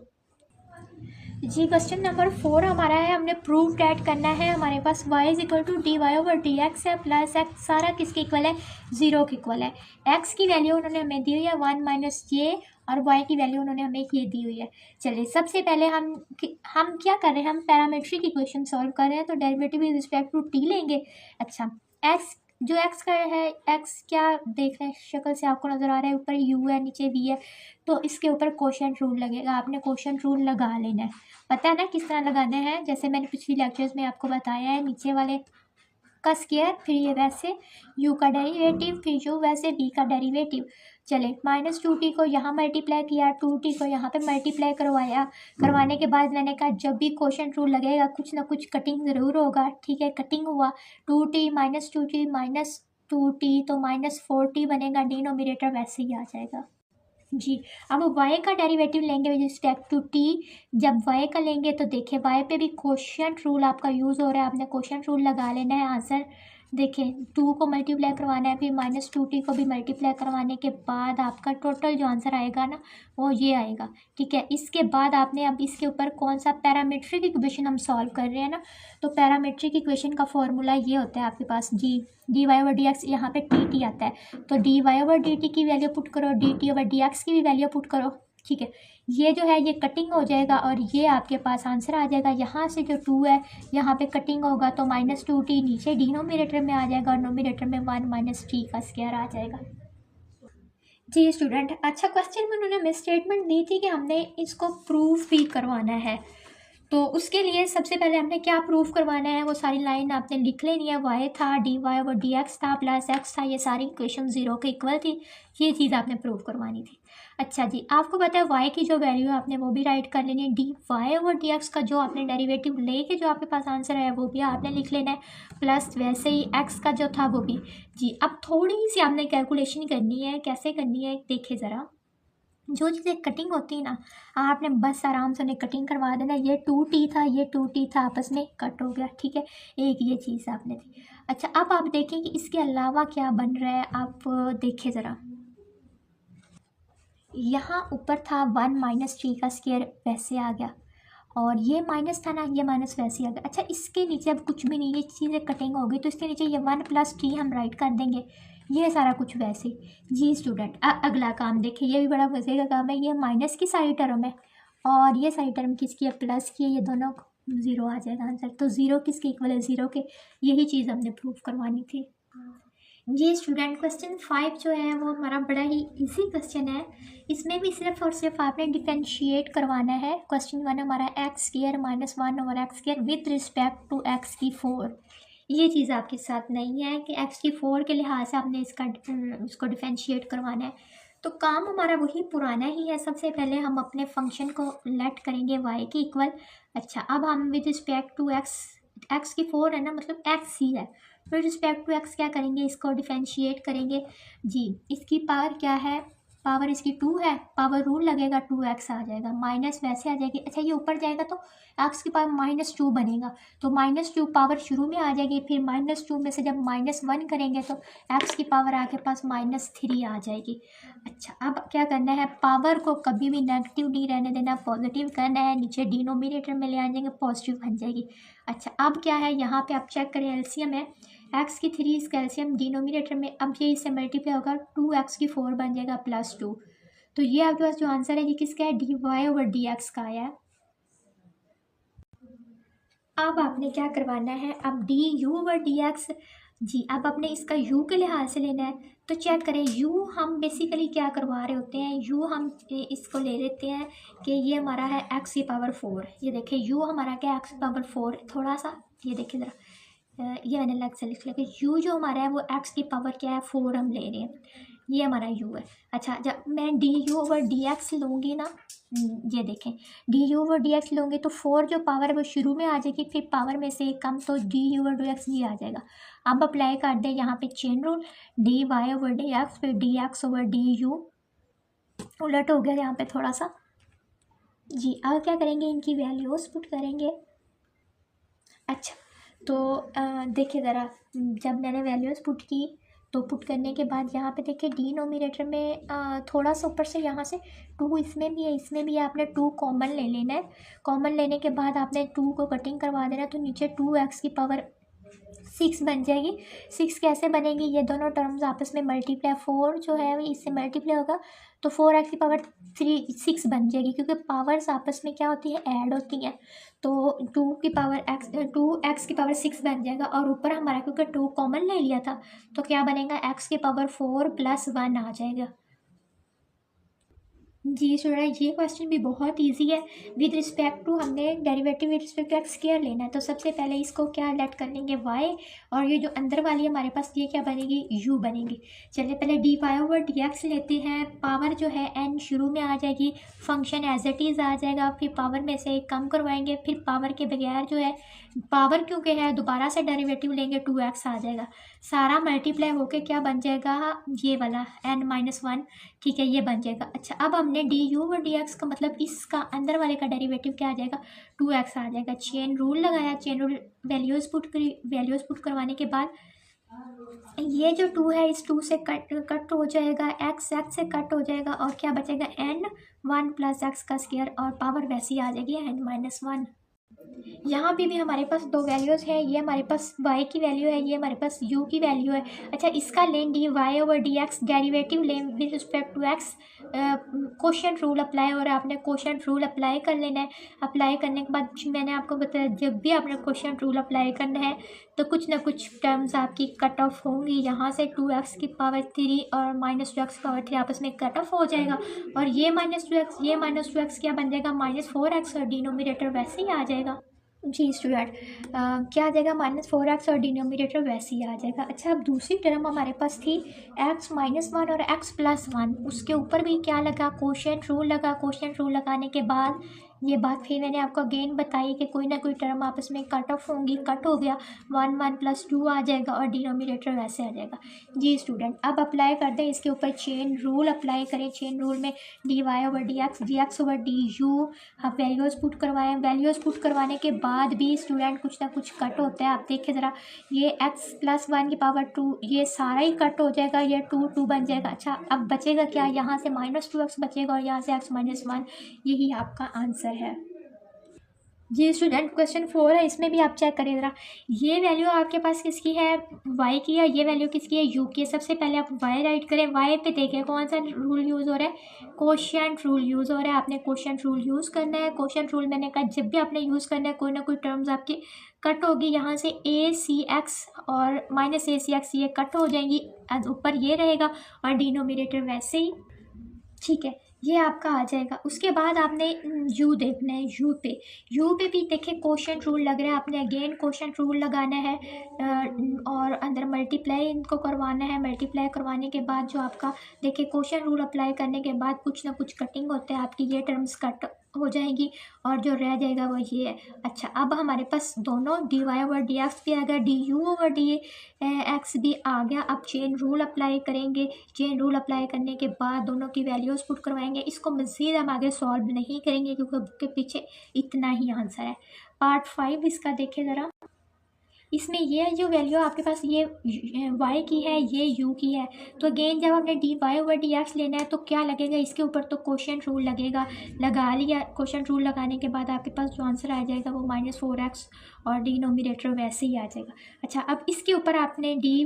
जी, क्वेश्चन नंबर 4 हमारा है, हमने प्रूव डैट करना है। हमारे पास y = dy/dx है, प्लस x सारा किसके इक्वल है, 0 के इक्वल है। x की वैल्यू उन्होंने हमें दी हुई है 1 - j, और y की वैल्यू उन्होंने हमें ये दी हुई है। चलिए सबसे पहले हम क्या कर रहे हैं, हम पैरामीट्रिक इक्वेशन सॉल्व कर रहे हैं, तो derivative with respect to t लेंगे। अच्छा, x जो x का है, x क्या देख रहे हैं, शक्ल से आपको नज़र आ रहा है, ऊपर u है नीचे v है, तो इसके ऊपर कोशेंट रूल लगेगा, आपने कोशेंट रूल लगा लेना है। पता है ना किस तरह लगाने हैं, जैसे मैंने पिछली लेक्चर्स में आपको बताया है, नीचे वाले का स्क्वायर, फिर ये वैसे u का डेरिवेटिव, फिर जो वैसे v का डेरिवेटिव। चले -2t को यहाँ मल्टीप्लाई किया, 2t को यहाँ पे मल्टीप्लाई करवाने के बाद मैंने कहा जब भी कोशेंट रूल लगेगा कुछ ना कुछ कटिंग ज़रूर होगा। ठीक है, कटिंग हुआ, 2t - 2t - 2t तो -4t बनेगा, डिनोमिनेटर वैसे ही आ जाएगा। जी, अब y का डेरिवेटिव लेंगे विद रिस्पेक्ट टू t। जब y का लेंगे तो देखिए y पे भी कोशेंट रूल आपका यूज़ हो रहा है, आपने कोशेंट रूल लगा लेना है। आंसर देखिए 2 को मल्टीप्लाई करवाना है, फिर -2t को भी मल्टीप्लाई करवाने के बाद आपका टोटल जो आंसर आएगा ना वो ये आएगा। ठीक है, इसके बाद आपने अब इसके ऊपर कौन सा पैरामीट्रिक इक्वेशन हम सॉल्व कर रहे हैं ना, तो पैरामीट्रिक इक्वेशन का फॉर्मूला ये होता है आपके पास जी, dy/dx, यहाँ पे dt आता है, तो dy/dt की वैल्यू पुट करो, dt/dx की भी वैल्यू पुट करो। ठीक है, ये जो है ये कटिंग हो जाएगा, और ये आपके पास आंसर आ जाएगा। यहाँ से जो 2 है यहाँ पे कटिंग होगा, तो -2t नीचे डिनोमिनेटर में आ जाएगा, और नोमिनेटर में 1 - t का स्क्वायर आ जाएगा। जी स्टूडेंट, अच्छा क्वेश्चन में उन्होंने मिस स्टेटमेंट दी थी कि हमने इसको प्रूफ भी करवाना है, तो उसके लिए सबसे पहले हमने क्या प्रूफ करवाना है, वो सारी लाइन आपने लिख लेनी है। y था, dy/dx था, प्लस x था, ये सारी इक्वेशन 0 के इक्वल थी, ये चीज़ आपने प्रूफ करवानी थी। अच्छा जी, आपको पता है y की जो वैल्यू है आपने वो भी राइट कर लेनी है, dy/dx का जो आपने डेरिवेटिव लेके जो आपके पास आंसर है वो भी आपने लिख लेना है, प्लस वैसे ही x का जो था वो भी। जी, अब थोड़ी सी आपने कैलकुलेशन करनी है, कैसे करनी है देखिए ज़रा। जो चीज़ें कटिंग होती है ना, आपने बस आराम से उन्हें कटिंग करवा देना। ये 2t था, ये 2t था, आपस में कट हो गया। ठीक है, एक ये चीज़ आपने थी। अच्छा, अब आप देखें कि इसके अलावा क्या बन रहा है, आप देखिए ज़रा। यहाँ ऊपर था 1 - t का स्क्वायर, वैसे आ गया, और ये माइनस था ना, ये माइनस वैसे ही आ गया। अच्छा, इसके नीचे अब कुछ भी नहीं, ये चीज़ें कटिंग हो गई, तो इसके नीचे ये 1 + t हम राइट कर देंगे, ये सारा कुछ वैसे ही। जी स्टूडेंट, अगला काम देखिए, ये भी बड़ा मज़े का काम है। ये माइनस की सारी टर्म है, और ये सारी टर्म किसकी है, प्लस की है, ये दोनों 0 आ जाएगा आंसर। तो 0 किसके इक्वल है, 0 के। यही चीज़ हमने प्रूफ करवानी थी। जी स्टूडेंट, क्वेश्चन 5 जो है वो हमारा बड़ा ही इजी क्वेश्चन है। इसमें भी सिर्फ और सिर्फ आपने डिफरेंशिएट करवाना है। क्वेश्चन 1 हमारा x² - 1/x² with respect to x की 4। ये चीज़ आपके साथ नहीं है कि x की 4 के लिहाज से आपने इसको डिफरेंशिएट करवाना है, तो काम हमारा वही पुराना ही है। सबसे पहले हम अपने फंक्शन को लेट करेंगे y के इक्वल। अच्छा, अब हम विद रिस्पेक्ट टू x की 4 है ना, मतलब x ही है, विद रिस्पेक्ट टू x क्या करेंगे, इसको डिफरेंशिएट करेंगे। जी, इसकी पावर क्या है, पावर इसकी 2 है, पावर रूल लगेगा, 2x आ जाएगा, माइनस वैसे आ जाएगी। अच्छा, ये ऊपर जाएगा तो x की पावर -2 बनेगा, तो -2 पावर शुरू में आ जाएगी, फिर -2 में से जब -1 करेंगे तो x की पावर आके पास -3 आ जाएगी। अच्छा, अब क्या करना है, पावर को कभी भी नेगेटिव नहीं रहने देना, पॉजिटिव करना है, नीचे डिनोमिनेटर में ले आ जाएंगे, पॉजिटिव बन जाएगी। अच्छा, अब क्या है, यहाँ पे आप चेक करें, एलसीएम है, एक्स की 3 इस कैल्शियम डिनोमिनेटर में, अब ये इससे मल्टीप्लाई होगा 2x की 4 बन जाएगा +2। तो ये आपके पास जो आंसर है ये किसका है, dy/dx का आया है। अब आपने क्या करवाना है, अब du/dx जी, अब आपने इसका u के लिहाज से लेना है। तो चेक करें, u हम बेसिकली क्या करवा रहे होते हैं, u हम इसको ले लेते हैं कि ये हमारा है x की पावर 4। ये देखिए u हमारा क्या है, x की पावर 4। थोड़ा सा ये देखिए ज़रा, ये मैंने अलग से लिख लिया कि u जो हमारा है वो x की पावर क्या है 4 हम ले रहे हैं, ये हमारा u है। अच्छा, जब मैं du/dx लूँगी ना, ये देखें du/dx लूँगी तो 4 जो पावर है वो शुरू में आ जाएगी, फिर पावर में से एक कम, तो du/dx ये आ जाएगा। अब अप्लाई कर दें यहाँ पे चेन रूल, dy/dx फिर dx/du, उलट हो गया यहाँ पे थोड़ा सा जी। अब क्या करेंगे, इनकी वैल्यूज़ पुट करेंगे। अच्छा, तो देखिए ज़रा, जब मैंने वैल्यूज़ पुट की तो पुट करने के बाद यहाँ पे देखिए डिनोमिनेटर में थोड़ा सा ऊपर से यहाँ से 2 इसमें भी है, इसमें भी है, आपने 2 कॉमन ले लेना है। कॉमन लेने के बाद आपने 2 को कटिंग करवा देना, तो नीचे 2x की पावर 6 बन जाएगी। 6 कैसे बनेगी, ये दोनों टर्म्स आपस में मल्टीप्लाई, 4 जो है इससे मल्टीप्लाई होगा तो 4x की पावर 6 बन जाएगी, क्योंकि पावर्स आपस में क्या होती है, ऐड होती हैं। तो 2x की पावर 6 बन जाएगा, और ऊपर हमारा क्योंकि 2 कॉमन ले लिया था तो क्या बनेगा, x की पावर 4 + 1 आ जाएगा। जी स्टूडेंट, ये क्वेश्चन भी बहुत इजी है। विद रिस्पेक्ट टू हमने derivative with respect to x care लेना है, तो सबसे पहले इसको क्या लेट कर लेंगे y, और ये जो अंदर वाली हमारे पास ये क्या बनेगी, u बनेगी। चलिए पहले dy/dx लेते हैं। पावर जो है n शुरू में आ जाएगी, फंक्शन एज इट इज़ आ जाएगा, फिर पावर में से एक कम करवाएंगे, फिर पावर के बगैर जो है, पावर क्योंकि है दोबारा से डेरिवेटिव लेंगे 2x आ जाएगा, सारा मल्टीप्लाई होके क्या बन जाएगा, ये वाला n-1, ठीक है, ये बन जाएगा। अच्छा, अब हमने du/dx का मतलब इसका अंदर वाले का डेरिवेटिव क्या आ जाएगा, 2x आ जाएगा। चेन रूल लगाया, चेन रूल वैल्यूज़ पुट करवाने के बाद ये जो 2 है इस 2 से कट हो जाएगा, x से कट हो जाएगा, और क्या बचेगा, n1 + x का स्क्वायर, और पावर वैसी आ जाएगी n-1। यहाँ भी हमारे पास 2 वैल्यूज़ हैं, ये हमारे पास y की वैल्यू है, ये हमारे पास u की वैल्यू है। अच्छा, इसका लें dy/dx, डेरिवेटिव लें with respect to x, quotient rule apply हो रहा है, आपने कोशेंट रूल अप्लाई कर लेना है। अप्लाई करने के बाद मैंने आपको बताया, जब भी आपने कोशेंट रूल अप्लाई करना है तो कुछ ना कुछ टर्म्स आपकी कट ऑफ होंगी। यहाँ से 2x की पावर 3 और -2x की पावर 3 आपस में कट ऑफ हो जाएगा, और ये -2x, ये -2x क्या बन जाएगा, -4x, और डिनोमिनेटर वैसे ही आ जाएगा। जी स्टूडेंट, क्या आ जाएगा, -4x, और डिनोमिनेटर वैसे ही आ जाएगा। अच्छा, अब दूसरी टर्म हमारे पास थी x-1 और x+1, उसके ऊपर भी क्या लगा, कोशेंट रूल लगा। कोशेंट रूल लगाने के बाद ये बात फिर मैंने आपको अगेन बताई कि कोई ना कोई टर्म आपस में कट ऑफ होंगी, कट हो गया, 1 + 2 आ जाएगा, और डिनोमिनेटर वैसे आ जाएगा। जी स्टूडेंट, अब अप्लाई कर दें इसके ऊपर, चेन रूल अप्लाई करें। चेन रूल में dy/dx, dx/du, अब वैल्यूज़ पुट करवाएं। वैल्यूज़ पुट करवाने के बाद भी स्टूडेंट कुछ ना कुछ कट होता है। आप देखिए ज़रा, ये x+1 की पावर 2, ये सारा ही कट हो जाएगा, ये 2 बन जाएगा। अच्छा, अब बचेगा क्या, यहाँ से -2x बचेगा, और यहाँ से x-1, यही आपका आंसर है। जी स्टूडेंट, क्वेश्चन 4 है, इसमें भी आप चेक करें ज़रा, ये वैल्यू आपके पास किसकी है, y की है, ये वैल्यू किसकी है, u की है। सबसे पहले आप y राइट करें। y पे देखें कौन सा रूल यूज़ हो रहा है, कोशेंट रूल यूज़ हो रहा है। आपने कोशेंट रूल यूज़ करना है। कोशेंट रूल मैंने कहा जब भी आपने यूज़ करना है, कोई ना कोई टर्म्स आपकी कट होगी, यहाँ से acx और -acx ये कट हो जाएंगी, ऊपर ये रहेगा, और डिनोमिनेटर वैसे ही, ठीक है, ये आपका आ जाएगा। उसके बाद आपने u देखना है, u पे भी देखिए कोशेंट रूल लग रहा है, आपने अगेन कोशेंट रूल लगाना है, और अंदर मल्टीप्लाई इनको करवाना है। मल्टीप्लाई करवाने के बाद जो आपका देखिए कोशेंट रूल अप्लाई करने के बाद कुछ ना कुछ कटिंग होता है, आपकी ये टर्म्स कट हो जाएंगी, और जो रह जाएगा वो ये है। अच्छा, अब हमारे पास दोनों dy/dx भी आ गया, du/dx भी आ गया। अब चेन रूल अप्लाई करेंगे। चेन रूल अप्लाई करने के बाद दोनों की वैल्यूज़ पुट करवाएंगे। इसको मज़ीद हम आगे सॉल्व नहीं करेंगे, क्योंकि बुक के पीछे इतना ही आंसर है। पार्ट 5 इसका देखें ज़रा। इसमें ये जो वैल्यू आपके पास ये y की है, ये u की है, तो अगेन जब हमने d y over d x लेना है तो क्या लगेगा इसके ऊपर, तो कोशेंट रूल लगेगा। लगा लिया, कोशेंट रूल लगाने के बाद आपके पास जो आंसर आ जाएगा वो -4x और डिनोमिनेटर वैसे ही आ जाएगा। अच्छा, अब इसके ऊपर आपने D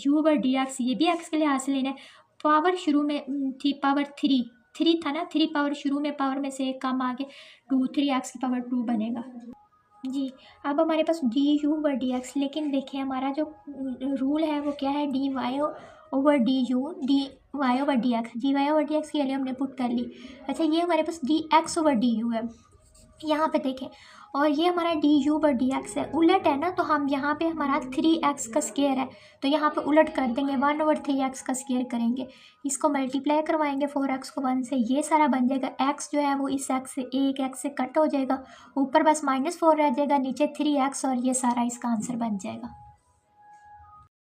u over d x, ये भी एक्स के लिए हासिल लेना है। पावर शुरू में थी पावर थ्री था ना, 3 पावर शुरू में, पावर में से एक कम आगे 2, 3x की पावर 2 बनेगा जी। अब हमारे पास d u over d x, लेकिन देखिए हमारा जो रूल है वो क्या है, d y over d u, d y over d x, d y over d x की वैल्यू हमने पुट कर ली। अच्छा, ये हमारे पास d x over d u है, यहाँ पे देखें, और ये हमारा d u over d x है, उलट है ना, तो हम यहाँ पे हमारा 3x का स्केयर है तो यहाँ पे उलट कर देंगे, 1/3x का स्केयर करेंगे, इसको मल्टीप्लाई करवाएंगे 4x को 1 से, ये सारा बन जाएगा, x जो है वो इस x से, एक x से कट हो जाएगा, ऊपर बस -4 रह जाएगा, नीचे 3x, और ये सारा इसका आंसर बन जाएगा।